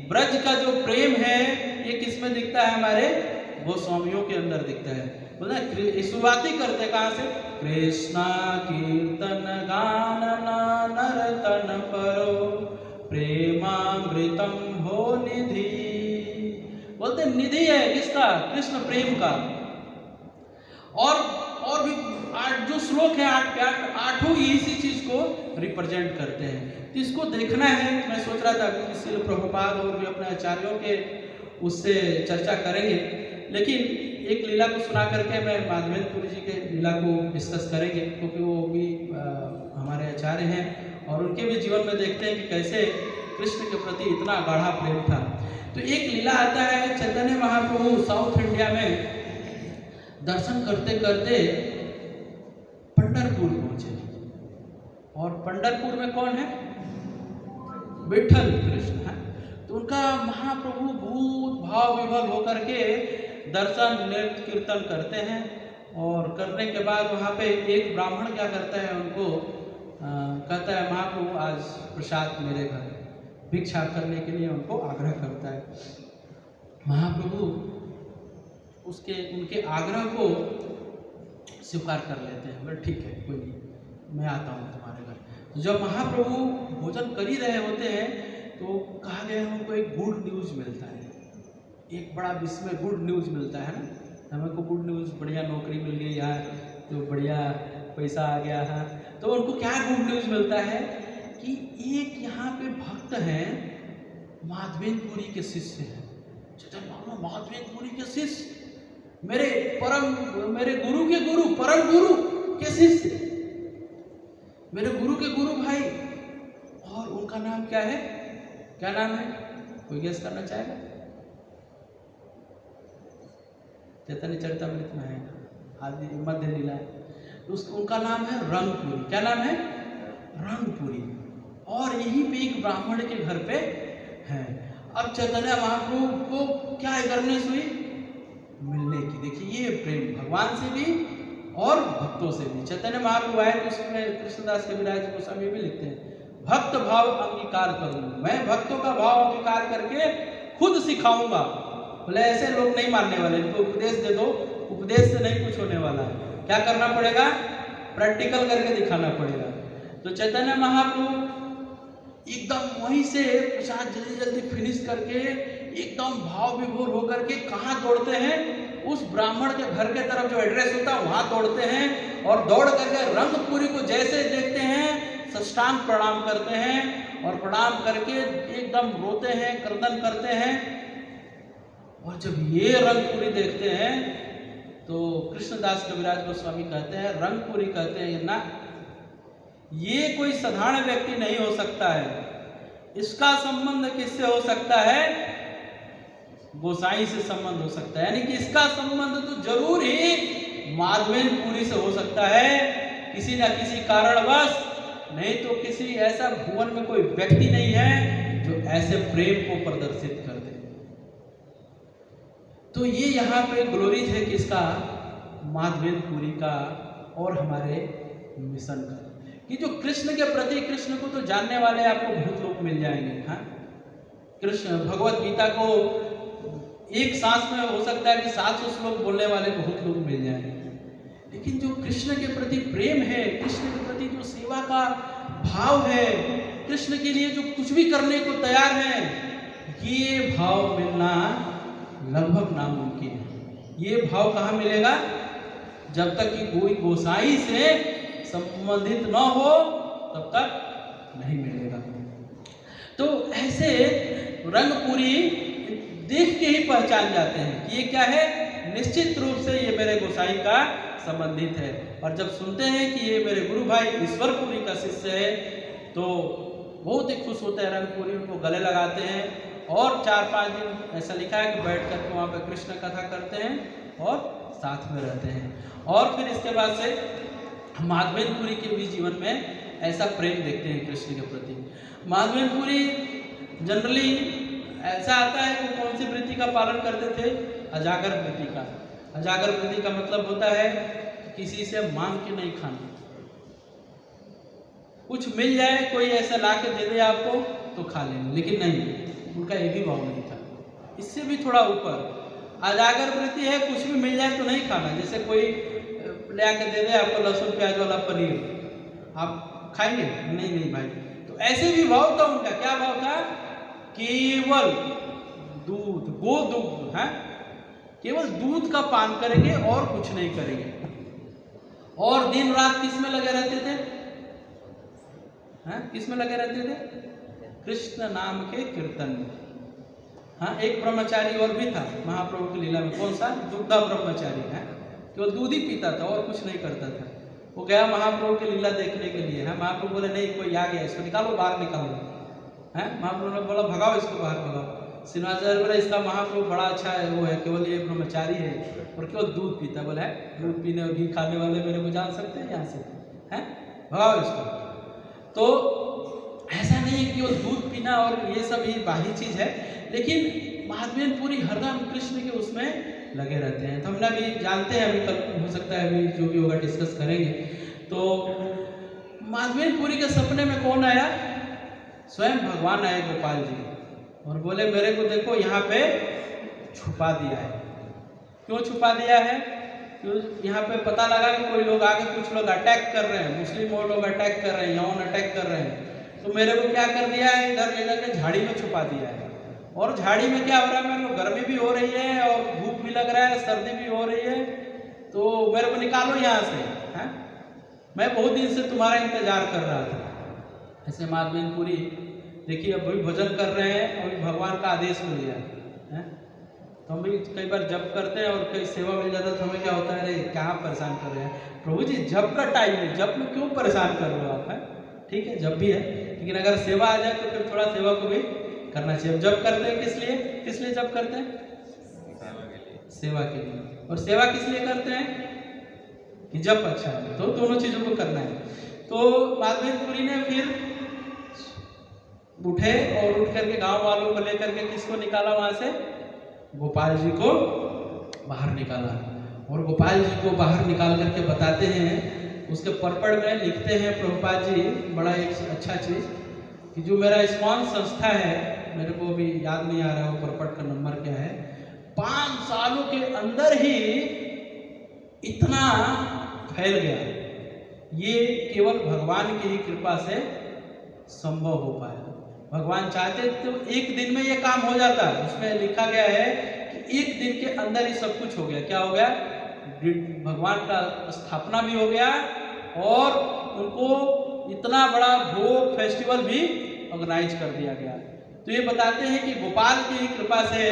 ब्रज का जो प्रेम है ये किसमें दिखता है? हमारे गोस्वामियों के अंदर दिखता है। बोला शुरुआती करते कहाँ से? कृष्णा कीर्तन गान नरतन परो प्रेमामृतम हो निधि। बोलते निधि है किसका? कृष्ण प्रेम का। और भी जो श्लोक है 8 के 8, आठों इसी चीज को रिप्रेजेंट करते हैं। तो इसको देखना है। मैं सोच रहा था कि श्रील प्रभुपाद और भी अपने आचार्यों के उससे चर्चा करेंगे, लेकिन एक लीला को सुना करके मैं माधवेंद्रपुरी जी के लीला को डिस्कस करेंगे, क्योंकि वो भी हमारे आचार्य हैं और उनके भी जीवन में देखते हैं कि कैसे कृष्ण के प्रति इतना गाढ़ा प्रेम था। तो एक लीला आता है, चैतन्य महाप्रभु साउथ इंडिया में दर्शन करते करते पंढरपुर पहुंचे, और पंढरपुर में कौन है? विठल कृष्ण है। तो उनका महाप्रभु भूत भाव विभल होकर के दर्शन नृत्य कीर्तन करते हैं, और करने के बाद वहाँ पे एक ब्राह्मण क्या करता है, उनको कहता है महाप्रभु आज प्रसाद मेरे घर, भिक्षा करने के लिए उनको आग्रह करता है। महाप्रभु उनके आग्रह को स्वीकार कर लेते हैं। बोले ठीक है, कोई नहीं, मैं आता हूँ तुम्हारे घर। तो जब महाप्रभु भोजन कर ही रहे होते हैं तो कहा गया उनको एक गुड न्यूज़ मिलता है, एक बड़ा विस्मय गुड न्यूज़ मिलता है ना। हमें को गुड न्यूज़, बढ़िया नौकरी मिल गई यार, तो बढ़िया पैसा आ गया है। तो उनको क्या गुड न्यूज़ मिलता है कि एक यहाँ पे भक्त हैं, माधवेंद्रपुरी के शिष्य हैं। चैतन्य महाप्रभु माधवेंद्रपुरी के शिष्य, मेरे गुरु के गुरु, परम गुरु के शिष्य, मेरे गुरु के गुरु भाई। और उनका नाम क्या है? क्या नाम है? कोई गेस करना चाहेगा? चैतन्य चरितमृत में है, आदि मध्य लीला है। तो उनका नाम है रंगपुरी। क्या नाम है? रंगपुरी। और यहीं पे एक ब्राह्मण के घर पे है। अब चैतन्य महाप्रभु को क्या गर्नेस हुई? मिलने की। देखिए ये प्रेम भगवान से भी और भक्तों से भी। चैतन्य महाप्रभु आए तो उसमें कृष्णदास कविराज गोस्वामी भी लिखते हैं, भक्त भाव अंगीकार करूंगा, मैं भक्तों का भाव अंगीकार करके खुद सिखाऊंगा। बोले ऐसे लोग नहीं मानने वाले, इनको उपदेश दे दो, उपदेश से नहीं कुछ होने वाला है। क्या करना पड़ेगा? प्रैक्टिकल करके दिखाना पड़ेगा। तो चैतन्य महाप्रभु एकदम वहीं से प्रसाद जल्दी जल्दी फिनिश करके एकदम भाव विभोर होकर के कहाँ दौड़ते हैं? उस ब्राह्मण के घर के तरफ जो एड्रेस होता है वहाँ दौड़ते हैं, और दौड़ करके रंगपुरी को जैसे देखते हैं साष्टांग प्रणाम करते हैं, और प्रणाम करके एकदम रोते हैं, क्रंदन करते हैं। और जब ये रंगपुरी देखते हैं तो कृष्णदास कविराज गोस्वामी कहते हैं, रंगपुरी कहते हैं ना, ये कोई साधारण व्यक्ति नहीं हो सकता है, इसका संबंध किससे हो सकता है? गोसाई से संबंध हो सकता है। यानी कि इसका संबंध तो जरूर ही माधवेंद्रपुरी से हो सकता है, किसी न किसी कारणवश। नहीं तो किसी ऐसा भुवन में कोई व्यक्ति नहीं है जो ऐसे प्रेम को प्रदर्शित कर दे। तो ये यहाँ पे ग्लोरीज है किसका? माधवेंद्रपुरी का और हमारे मिशन का, कि जो कृष्ण के प्रति, कृष्ण को तो जानने वाले आपको बहुत लोग मिल जाएंगे। हाँ, कृष्ण भगवत गीता को एक सांस में हो सकता है कि 700 श्लोक बोलने वाले बहुत लोग मिल जाएंगे, लेकिन जो कृष्ण के प्रति प्रेम है, कृष्ण के प्रति जो सेवा का भाव है, कृष्ण के लिए जो कुछ भी करने को तैयार है, ये भाव मिलना लगभग नामुमकिन है। ये भाव कहाँ मिलेगा? जब तक कि कोई गोसाई से संबंधित न हो तब तक नहीं मिलेगा। तो ऐसे रंगपुरी देख के ही पहचान जाते हैं कि ये क्या है, निश्चित रूप से ये मेरे गोसाई का संबंधित है। और जब सुनते हैं कि ये मेरे गुरु भाई ईश्वरपुरी का शिष्य है तो बहुत ही खुश होते हैं रंगपुरी, उनको गले लगाते हैं और 4-5 दिन ऐसा लिखा है कि बैठ करके वहाँ पे कृष्ण कथा करते हैं और साथ में रहते हैं। और फिर इसके बाद से माधवेंद्रपुरी के भी जीवन में ऐसा प्रेम देखते हैं कृष्ण के प्रति। माधवेंद्रपुरी जनरली ऐसा आता है कि कौन सी वृत्ति का पालन करते थे? अजागर वृत्ति का। अजागर वृत्ति का मतलब होता है किसी से मांग के नहीं खाना, कुछ मिल जाए कोई ऐसा ला के दे दे आपको तो खा लेंगे, लेकिन नहीं, उनका ये भी भाव नहीं था। इससे भी थोड़ा ऊपर अजागर वृत्ति है, कुछ भी मिल जाए तो नहीं खाना। जैसे कोई ले आके दे दे आपको लहसुन प्याज वाला पनीर, आप खाएंगे? नहीं नहीं भाई। तो ऐसे भी भाव था उनका। क्या भाव था? केवल दूध, गोदुग्ध है, केवल दूध का पान करेंगे और कुछ नहीं करेंगे। और दिन रात किस में लगे रहते थे? किस में लगे रहते थे? कृष्ण नाम के कीर्तन में। हाँ, एक ब्रह्मचारी और भी था महाप्रभु की लीला में। कौन सा? दुग्धा ब्रह्मचारी है, केवल दूध ही पीता था और कुछ नहीं करता था। वो गया महाप्रभु की लीला देखने के लिए। है, महाप्रभु बोले नहीं, कोई आ गया, इसको निकालो, बाहर निकालो। है, महाप्रभु ने बोला भगाओ इसको, बाहर भगाओ। श्रीनिवासाचार्य बोले इसका महाप्रभु बड़ा अच्छा है, वो है, केवल ये ब्रह्मचारी है और केवल दूध पीता। बोला है, दूध पीने और घी खाने वाले मेरे को जान सकते हैं यहाँ से? हैं, भगाओ इसको। तो ऐसा नहीं है कि केवल दूध पीना और ये सब ही बाहरी चीज़ है, लेकिन माधवेंद्रपुरी हरदम कृष्ण के उसमें लगे रहते हैं। तो हम भी जानते हैं, अभी कल हो सकता है अभी जो भी होगा डिस्कस करेंगे। तो माधवेंद्रपुरी के सपने में कौन आया? स्वयं भगवान आए गोपाल जी और बोले मेरे को देखो यहाँ पे छुपा दिया है। क्यों छुपा दिया है? क्यों? यहाँ पे पता लगा कि कोई लोग आके, कुछ लोग अटैक कर रहे हैं, मुस्लिम और लोग अटैक कर रहे हैं, यौन अटैक कर रहे हैं। तो मेरे को क्या कर दिया है? इधर ले जाकर झाड़ी में छुपा दिया है। और झाड़ी में क्या हो रहा है? मेरे को गर्मी भी हो रही है और धूप भी लग रहा है, सर्दी भी हो रही है, तो मेरे को निकालो यहाँ से। हैं, मैं बहुत दिन से तुम्हारा इंतजार कर रहा था। ऐसे माधवेंद्रपुरी देखिए अभी भजन कर रहे हैं, अभी भगवान का आदेश मिल गया है। तो हम भी कई बार जप करते हैं और कई सेवा मिल जाता है तो हमें क्या होता है, अरे क्या परेशान कर रहे हैं प्रभु जी, जप का टाइम है, जप में क्यों परेशान कर रहे हो आप? है ठीक है, जब भी है, लेकिन अगर सेवा आ जाए तो फिर थोड़ा सेवा को भी करना चाहिए। जप करते हैं किस लिए? किस लिए जप करते हैं? सेवा के लिए। और सेवा किस लिए करते हैं? कि जप अच्छा है, तो दोनों चीज़ों को करना है। तो माधवेंद्रपुरी ने फिर उठे और उठ करके गांव वालों को लेकर के किसको निकाला वहां से? गोपाल जी को बाहर निकाला। और गोपाल जी को बाहर निकाल करके बताते हैं, उसके परपड़ में लिखते हैं प्रभुपाद जी बड़ा एक अच्छा चीज़ कि जो मेरा इस्कॉन संस्था है, मेरे को अभी याद नहीं आ रहा वो परपड़ का नंबर क्या है, 5 सालों के अंदर ही इतना फैल गया। ये केवल भगवान की ही कृपा से संभव हो पाया। भगवान चाहते तो एक दिन में ये काम हो जाता। उसमें लिखा गया है कि एक दिन के अंदर ही सब कुछ हो गया। क्या हो गया? भगवान का स्थापना भी हो गया और उनको इतना बड़ा भोग फेस्टिवल भी ऑर्गेनाइज कर दिया गया। तो ये बताते हैं कि गोपाल की कृपा से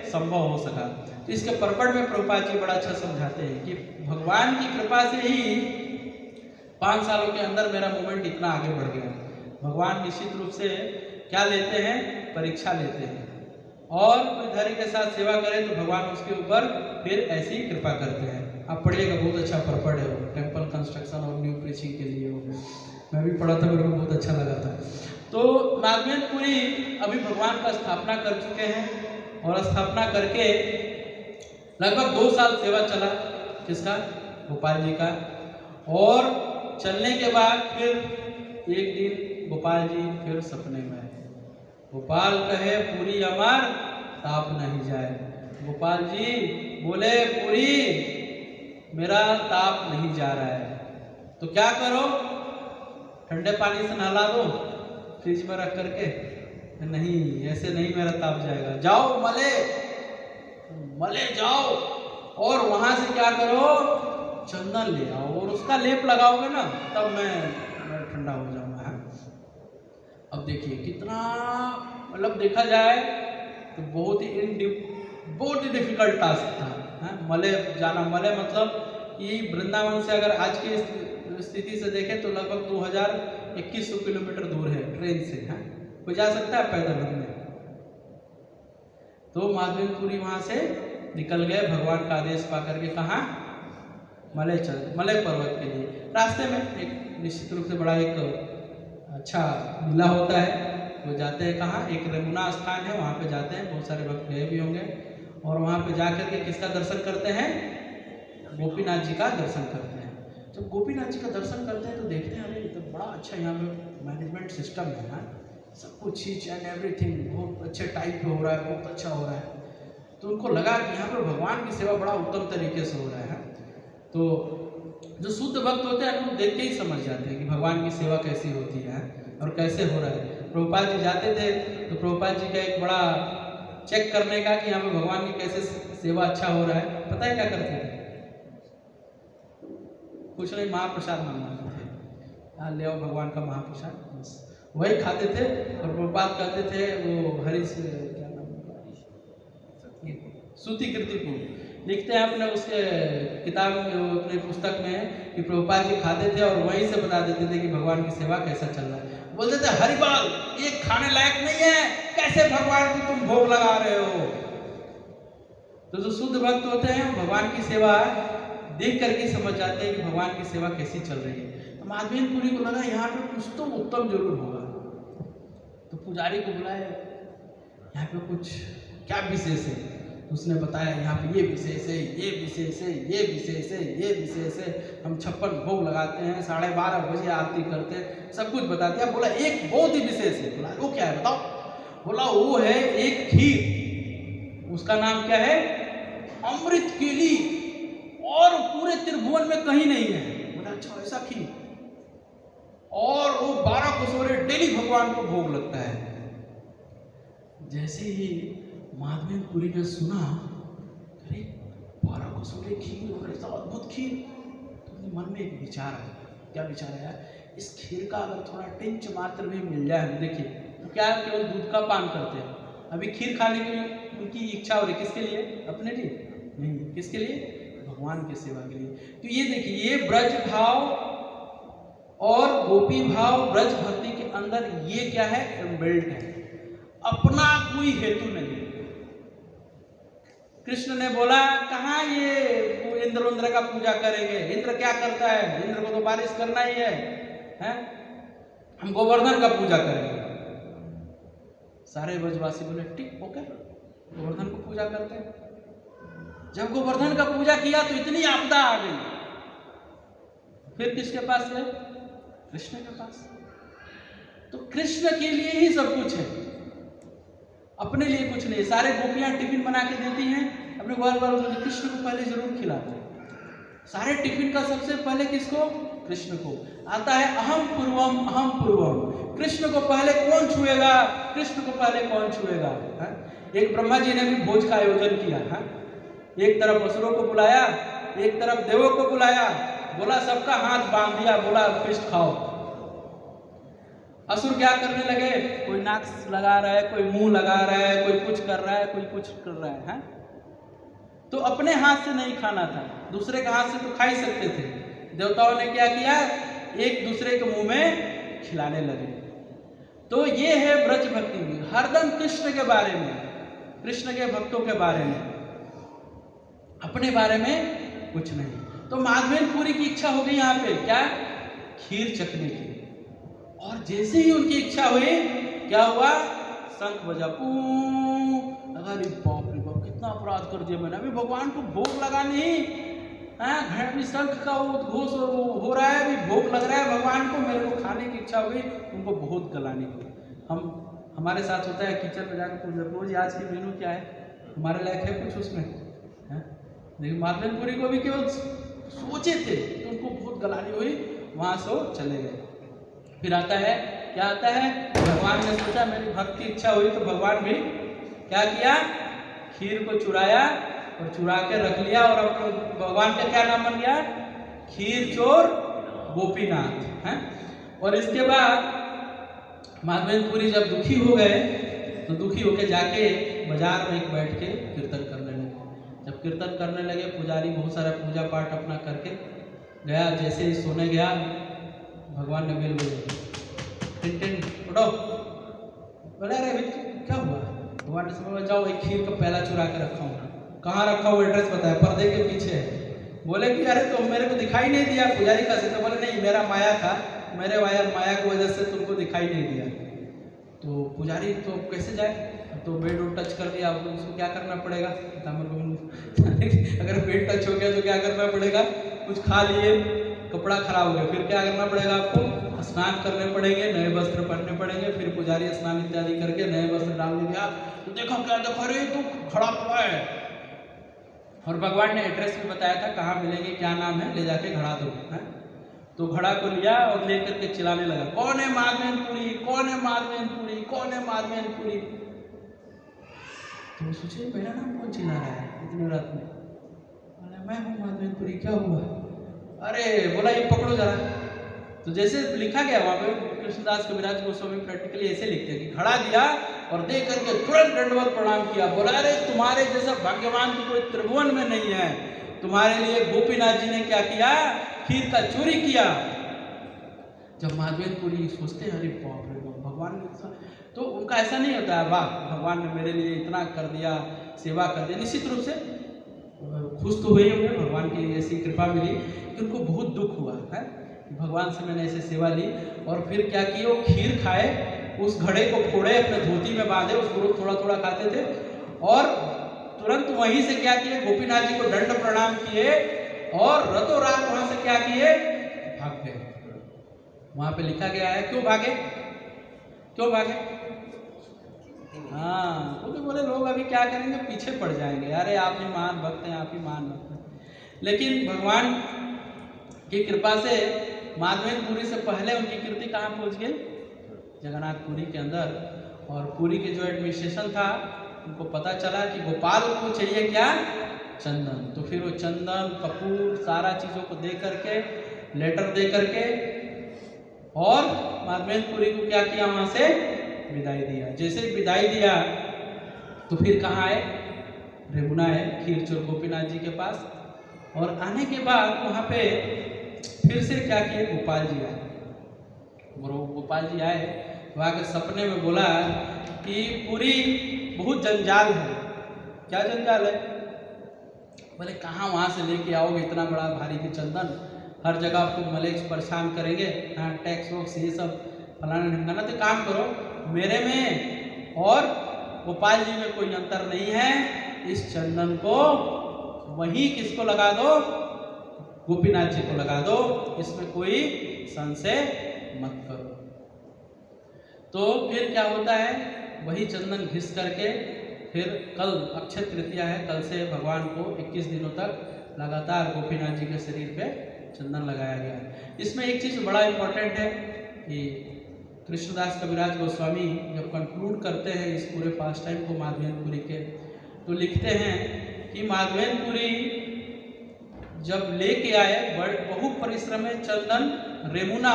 संभव हो सका। तो इसके परपड़ में प्रभुपाद जी बड़ा अच्छा समझाते हैं कि भगवान की कृपा से ही 5 सालों के अंदर मेरा मूवमेंट इतना आगे बढ़ गया। भगवान निश्चित रूप से क्या लेते हैं? परीक्षा लेते हैं। और कोई धैर्य के साथ सेवा करे तो भगवान उसके ऊपर फिर ऐसी कृपा करते हैं। आप पढ़िएगा, बहुत अच्छा परपड़ है वो, टेम्पल कंस्ट्रक्शन और न्यू प्रीचिंग के लिए वो, मैं भी पढ़ा था, मेरे को बहुत अच्छा लगा था। तो माधवेंद्रपुरी अभी भगवान का स्थापना कर चुके हैं और स्थापना करके लगभग 2 साल सेवा चला। किसका? गोपाल जी का। और चलने के बाद फिर एक दिन गोपाल जी फिर सपने में आए। गोपाल कहे पूरी अमर ताप नहीं जाए। गोपाल जी बोले पूरी मेरा ताप नहीं जा रहा है, तो क्या करो? ठंडे पानी से नहला दो फ्रिज में रख करके। नहीं, ऐसे नहीं मेरा ताप जाएगा। जाओ मले जाओ और वहां से क्या करो? चंदन ले आओ और उसका लेप लगाओगे ना, तब मैं ठंडा हो जाऊंगा। अब देखिए कितना, मतलब देखा जाए तो बहुत ही डिफिकल्ट टास्क था। मले जाना, मले मतलब ये वृंदावन से अगर आज की स्थिति से देखें तो लगभग 2100 किलोमीटर दूर है ट्रेन से। हाँ, कोई जा सकता है पैदल में? तो माधवेंद्रपुरी वहाँ से निकल गए भगवान का आदेश पा करके। कहाँ? मलय पर्वत के लिए। रास्ते में एक निश्चित रूप से बड़ा एक अच्छा मेला होता है, वो जाते हैं कहाँ? एक रमुना स्थान है, वहाँ पे जाते हैं, बहुत सारे भक्त गए भी होंगे। और वहाँ पे जा करके किसका दर्शन करते हैं? गोपीनाथ जी का दर्शन करते हैं। जब गोपीनाथ जी का दर्शन करते हैं तो देखते हैं अरे तो बड़ा अच्छा यहाँ पे मैनेजमेंट सिस्टम है ना, सब कुछ ईच एंड एवरीथिंग बहुत अच्छे टाइप पे हो रहा है, बहुत अच्छा हो रहा है। तो उनको लगा कि यहाँ पे भगवान की सेवा बड़ा उत्तम तरीके से हो रहा है। तो जो शुद्ध भक्त होते हैं वो देख के ही समझ जाते हैं कि भगवान की सेवा कैसी होती है और कैसे हो रहा है। प्रभुपाद जी जाते थे तो प्रभुपाद जी का एक बड़ा चेक करने का कि यहाँ पे भगवान की कैसे सेवा अच्छा हो रहा है, पता है क्या करते थे? कुछ नहीं, महाप्रसाद मांगते थे, यहाँ ले आओ भगवान का महाप्रसाद, बस वही खाते थे। और प्रभुपाद कहते थे वो हरि से क्या नाम, सूती कीर्तिपुर लिखते हैं अपने उसके किताब में, अपने पुस्तक में, कि प्रभुपाद जी खाते थे और वहीं से बता देते थे कि भगवान की सेवा कैसा चल रहा है। बोलते थे हरिपाल ये खाने लायक नहीं है, कैसे भगवान को तुम भोग लगा रहे हो? तो जो शुद्ध भक्त होते हैं भगवान की सेवा देख करके समझ जाते हैं कि भगवान की सेवा कैसी चल रही है। तो माधवेंद्रपुरी को लगा यहाँ पे कुछ तो उत्तम जरूर होगा, तो पुजारी को बुलाया, यहाँ पे कुछ क्या विशेष है? उसने बताया यहाँ पे ये विशेष है, ये विशेष है, ये विशेष है, ये विशेष है, हम 56 भोग लगाते हैं, 12:30 बजे आरती करते हैं, सब कुछ बता दिया। बोला एक बहुत ही विशेष है। बोला वो क्या है बताओ? बोला वो है एक खीर, उसका नाम क्या है? अमृत केली, और पूरे त्रिभुवन में कहीं नहीं है। बोला अच्छा ऐसा खीर, और वो 12 कटोरे डेली भगवान को भोग लगता है। जैसे ही माधवेंद्रपुरी ने सुना, अरे 12 कटोरे खीर और ऐसा अद्भुत खीर, तो मन में एक विचार आया। क्या विचार आया? इस खीर का अगर थोड़ा टिंच मात्र भी मिल जाए, देखिए तो क्या केवल दूध का पान करते हैं, अभी खीर खाने की उनकी इच्छा हो रही, किसके लिए? अपने लिए नहीं, किसके लिए? भगवान की सेवा के लिए। तो ये देखिए, ये ब्रज भाव और गोपी भाव ब्रज भक्ति के अंदर ये क्या है? इनबिल्ट है, अपना कोई हेतु नहीं। कृष्ण ने बोला कहाँ ये इंद्र का पूजा करेंगे, इंद्र क्या करता है? इंद्र को तो बारिश करना ही है? हम गोवर्धन का पूजा करेंगे। सारे ब्रजवासी बोले ठीक ओके, गोवर्धन को पूजा करते हैं। जब गोवर्धन का पूजा किया तो इतनी आपदा आ गई, फिर किसके पास गए? कृष्ण के पास। तो कृष्ण के लिए ही सब कुछ है, अपने लिए कुछ नहीं। सारे गोपियां टिफिन बना के देती हैं अपने ग्वाल वालों को, कृष्ण को पहले जरूर खिलाते हैं। सारे टिफिन का सबसे पहले किसको? कृष्ण को। आता है अहम पूर्वम अहम पूर्वम, कृष्ण को पहले कौन छुएगा? कृष्ण को पहले कौन छुएगा? एक ब्रह्मा जी ने भी भोज का आयोजन किया। एक तरफ असुरों को बुलाया, एक तरफ देवों को बुलाया, बोला सबका हाथ बांध दिया, बोला फिस्ट खाओ। असुर क्या करने लगे? कोई नाक लगा रहा है, कोई मुंह लगा रहा है, कोई कुछ कर रहा है, कोई कुछ कर रहा है। तो अपने हाथ से नहीं खाना था, दूसरे के हाथ से तो खा ही सकते थे। देवताओं ने क्या किया? एक दूसरे के मुंह में खिलाने लगे। तो ये है ब्रज भक्ति भी, हरदम कृष्ण के बारे में, कृष्ण के भक्तों के बारे में, अपने बारे में कुछ नहीं। तो माधवेंद्रपुरी की इच्छा हो गई यहाँ पे क्या? खीर चखने की। और जैसे ही उनकी इच्छा हुई, क्या हुआ? शंख बजा, अरे बाप रे बाप, कितना अपराध कर दिया मैंने, अभी भगवान को भोग लगा नहीं, घर में शंख का उद्घोष हो रहा है, अभी भोग लग रहा है भगवान को, मेरे को खाने की इच्छा हुई, उनको बहुत गलाने की। हमारे साथ होता है किचन में जाकर पूछ रोज आज की मेनू क्या है, हमारे लायक है कुछ उसमें? लेकिन माधवेंद्रपुरी को भी केवल सोचे थे तो उनको बहुत गलानी हुई, वहां से वो चले गए। फिर आता है क्या? आता है भगवान ने सोचा मेरी भक्त की इच्छा हुई, तो भगवान भी क्या किया? खीर को चुराया और चुरा के रख लिया, और अब भगवान का क्या नाम बन गया? खीर चोर गोपीनाथ है। और इसके बाद माधवेंद्रपुरी जब दुखी हो गए तो दुखी होके जाके बाजार में बैठ के कीर्तन करने लगे। जब कीर्तन करने लगे पुजारी बहुत सारा पूजा पाठ अपना करके गया, जैसे ही सोने गया भगवान ने बेल बजाई, टिन टिन उठो। बोले अरे अभी क्या हुआ? भगवान ने समझा जाओ एक खीर का प्याला चुरा के रखा हूँ। कहाँ रखा हुआ एड्रेस बताया, पर्दे के पीछे है। बोले कि अरे तो मेरे को दिखाई नहीं दिया। पुजारी का तो बोले नहीं मेरा माया था, मेरे माया की वजह से तुमको दिखाई नहीं दिया। तो पुजारी तो कैसे जाए, तो बेड उड टच कर दिया, अब उसको क्या करना पड़ेगा? अगर बेड टच हो गया तो क्या करना पड़ेगा? कुछ खा लिए, कपड़ा खराब हो गया, फिर क्या करना पड़ेगा आपको? स्नान करने पड़ेंगे, नए वस्त्र पहनने पड़ेंगे। फिर पुजारी स्नान इत्यादि करके नए वस्त्र डाल दिया। तो देखो क्या देखो, अरे तो खड़ा पड़ा है। और भगवान ने एड्रेस भी बताया था कहाँ मिलेंगे, क्या नाम है, ले जाके घड़ा दो है। तो घड़ा को लिया और लेकर के चिल्लाने लगा, कौन है माधवेनपुरी, कौन है माधवेनपुरी, कौन है माधवेनपुरी। तो सोचे मेरा नाम कौन चिल्ला रहा है इतनी रात में? मैं हूँ माधवेनपुरी, क्या हुआ? अरे बोला ये पकड़ो जरा। तो जैसे लिखा गया वहाँ पे, कृष्णदास कविराज गोस्वामी प्रैक्टिकली ऐसे लिखते हैं कि खड़ा दिया और दे करके तुरंत दंडवत प्रणाम किया। बोला अरे तुम्हारे जैसा भाग्यवान तो कोई त्रिभुवन में नहीं है। तुम्हारे लिए गोपीनाथ जी ने क्या किया? खीर का चोरी किया। जब माधवेनपुरी सोचते हैं अरे बाप रे बाप, भगवान ने, तो उनका ऐसा नहीं होता है वाह भगवान ने मेरे लिए इतना कर दिया, सेवा कर दिया। निश्चित रूप से खुश तो हुए होंगे, भगवान की ऐसी कृपा मिली, कि उनको बहुत दुख हुआ है भगवान से मैंने ऐसे सेवा ली। और फिर क्या किए, वो खीर खाए, उस घड़े को फोड़े, अपने धोती में बांधे, उसको थोड़ा थोड़ा खाते थे। और तुरंत वहीं से क्या किए, गोपीनाथ जी को दंड प्रणाम किए और रातों रात वहां से क्या किए, भाग गए। वहां पे लिखा गया है क्यों भागे, क्यों भागे? हाँ, क्योंकि बोले लोग अभी क्या करेंगे, पीछे पड़ जाएंगे। अरे आप ही महान भक्त हैं, आप ही महान भक्त हैं। लेकिन भगवान की कृपा से माधवेनपुरी से पहले उनकी कीर्ति कहाँ पहुँच गई? जगन्नाथपुरी के अंदर। और पुरी के जो एडमिनिस्ट्रेशन था, उनको पता चला कि गोपाल को चाहिए क्या, चंदन। तो फिर वो चंदन कपूर सारा चीज़ों को दे करके, लेटर दे करके, और माधवेनपुरी को क्या किया, वहाँ से विदाई दिया। जैसे विदाई दिया तो फिर कहाँ आए, रेमुना है, खीरचोर गोपीनाथ जी के पास। और आने के बाद वहाँ पे फिर से क्या किए, गोपाल जी आए। गोपाल जी आए तो आके सपने में बोला कि पूरी बहुत जंजाल है। क्या जंजाल है? बोले कहाँ वहाँ से लेके आओगे इतना बड़ा भारी के चंदन, हर जगह आपको मलेक्स परेशान करेंगे, हाँ टैक्स वैक्स ये सब फलाना ढिमकाना। तो काम करो, मेरे में और गोपाल जी में कोई अंतर नहीं है, इस चंदन को वहीं किसको लगा दो, गोपीनाथ जी को लगा दो, इसमें कोई संशय मत करो। तो फिर क्या होता है, वही चंदन घिस करके फिर कल अक्षय तृतीया है, कल से भगवान को 21 दिनों तक लगातार गोपीनाथ जी के शरीर पे चंदन लगाया गया है। इसमें एक चीज़ बड़ा इम्पोर्टेंट है कि कृष्णदास कविराज गोस्वामी जब कंक्लूड करते हैं इस पूरे पास टाइम को माधवेनपुरी के, तो लिखते हैं कि माधवेनपुरी जब लेके आए बहुत परिश्रम है, चंदन रेमुना,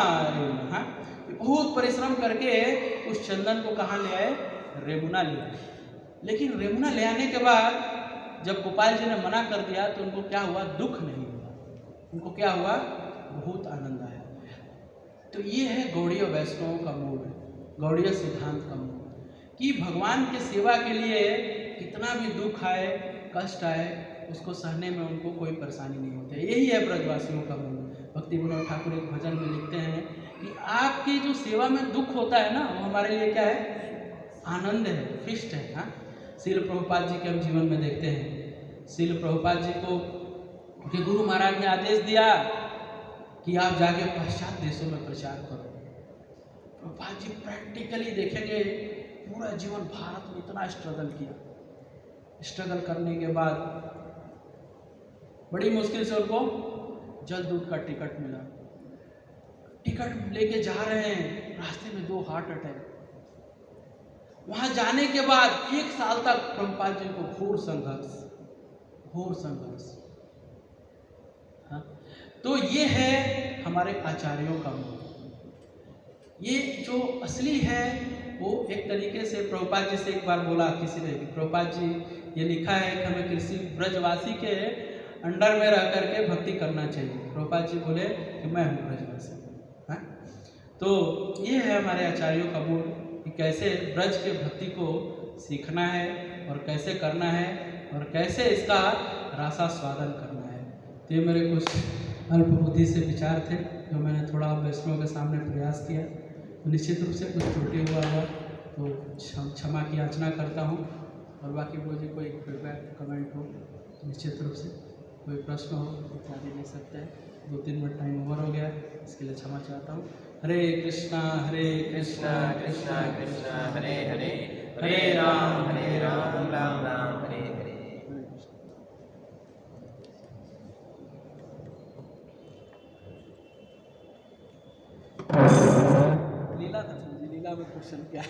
हाँ बहुत परिश्रम करके उस चंदन को कहाँ ले आए, रेमुना ले आए। लेकिन रेमुना ले आने के बाद जब गोपाल जी ने मना कर दिया तो उनको क्या हुआ, दुख नहीं हुआ, उनको क्या हुआ, बहुत आनंद आया। तो ये है गौड़ीय वैष्णवों का मूल, गौड़ीय सिद्धांत का मूल, कि भगवान के सेवा के लिए कितना भी दुख आए, कष्ट आए, उसको सहने में उनको कोई परेशानी नहीं होती। यही है ब्रजवासियों का मूल। भक्ति विनोद ठाकुर एक भजन में लिखते हैं कि आपकी जो सेवा में दुख होता है ना, वो हमारे लिए क्या है, आनंद है, फिष्ट है। हाँ, श्रील प्रभुपाद जी के हम जीवन में देखते हैं। श्रील प्रभुपाद जी को उनके गुरु महाराज ने आदेश दिया कि आप जाके पश्चात देशों में प्रचार करो। प्रभुपाद जी प्रैक्टिकली देखेंगे, पूरा जीवन भारत में इतना स्ट्रगल किया, स्ट्रगल करने के बाद बड़ी मुश्किल से उनको जलदूत का टिकट मिला। टिकट लेके जा रहे हैं, रास्ते में 2 हार्ट अटैक। वहां जाने के बाद 1 साल तक प्रभुपाद जी को घोर संघर्ष, घोर संघर्ष। हाँ? तो ये है हमारे आचार्यों का मूल। ये जो असली है वो एक तरीके से प्रभुपाद जी से एक बार बोला किसी ने कि प्रभुपाद जी ये लिखा है कि हमें किसी ब्रजवासी के अंडर में रह करके भक्ति करना चाहिए। प्रभुपाद जी बोले कि मैं हूँ ब्रजवासी। हाँ, तो ये है हमारे आचार्यों का मूड कि कैसे ब्रज के भक्ति को सीखना है और कैसे करना है और कैसे इसका रसास्वादन करना है। तो ये मेरे कुछ अल्प बुद्धि से विचार थे जो मैंने थोड़ा वैष्णव के सामने प्रयास किया। तो निश्चित रूप से कुछ त्रुटि हुआ तो क्षमा की याचना करता हूँ। और बाकी मुझे कोई फीडबैक कमेंट हो निश्चित रूप से कोई प्रश्न हो इत्यादि ले सकते हैं। 2-3 मिनट टाइम ओवर हो गया, इसके लिए क्षमा चाहता हूँ। हरे कृष्णा कृष्णा कृष्णा कृष्णा हरे हरे हरे राम राम राम हरे हरे। लीला में क्वेश्चन क्या है?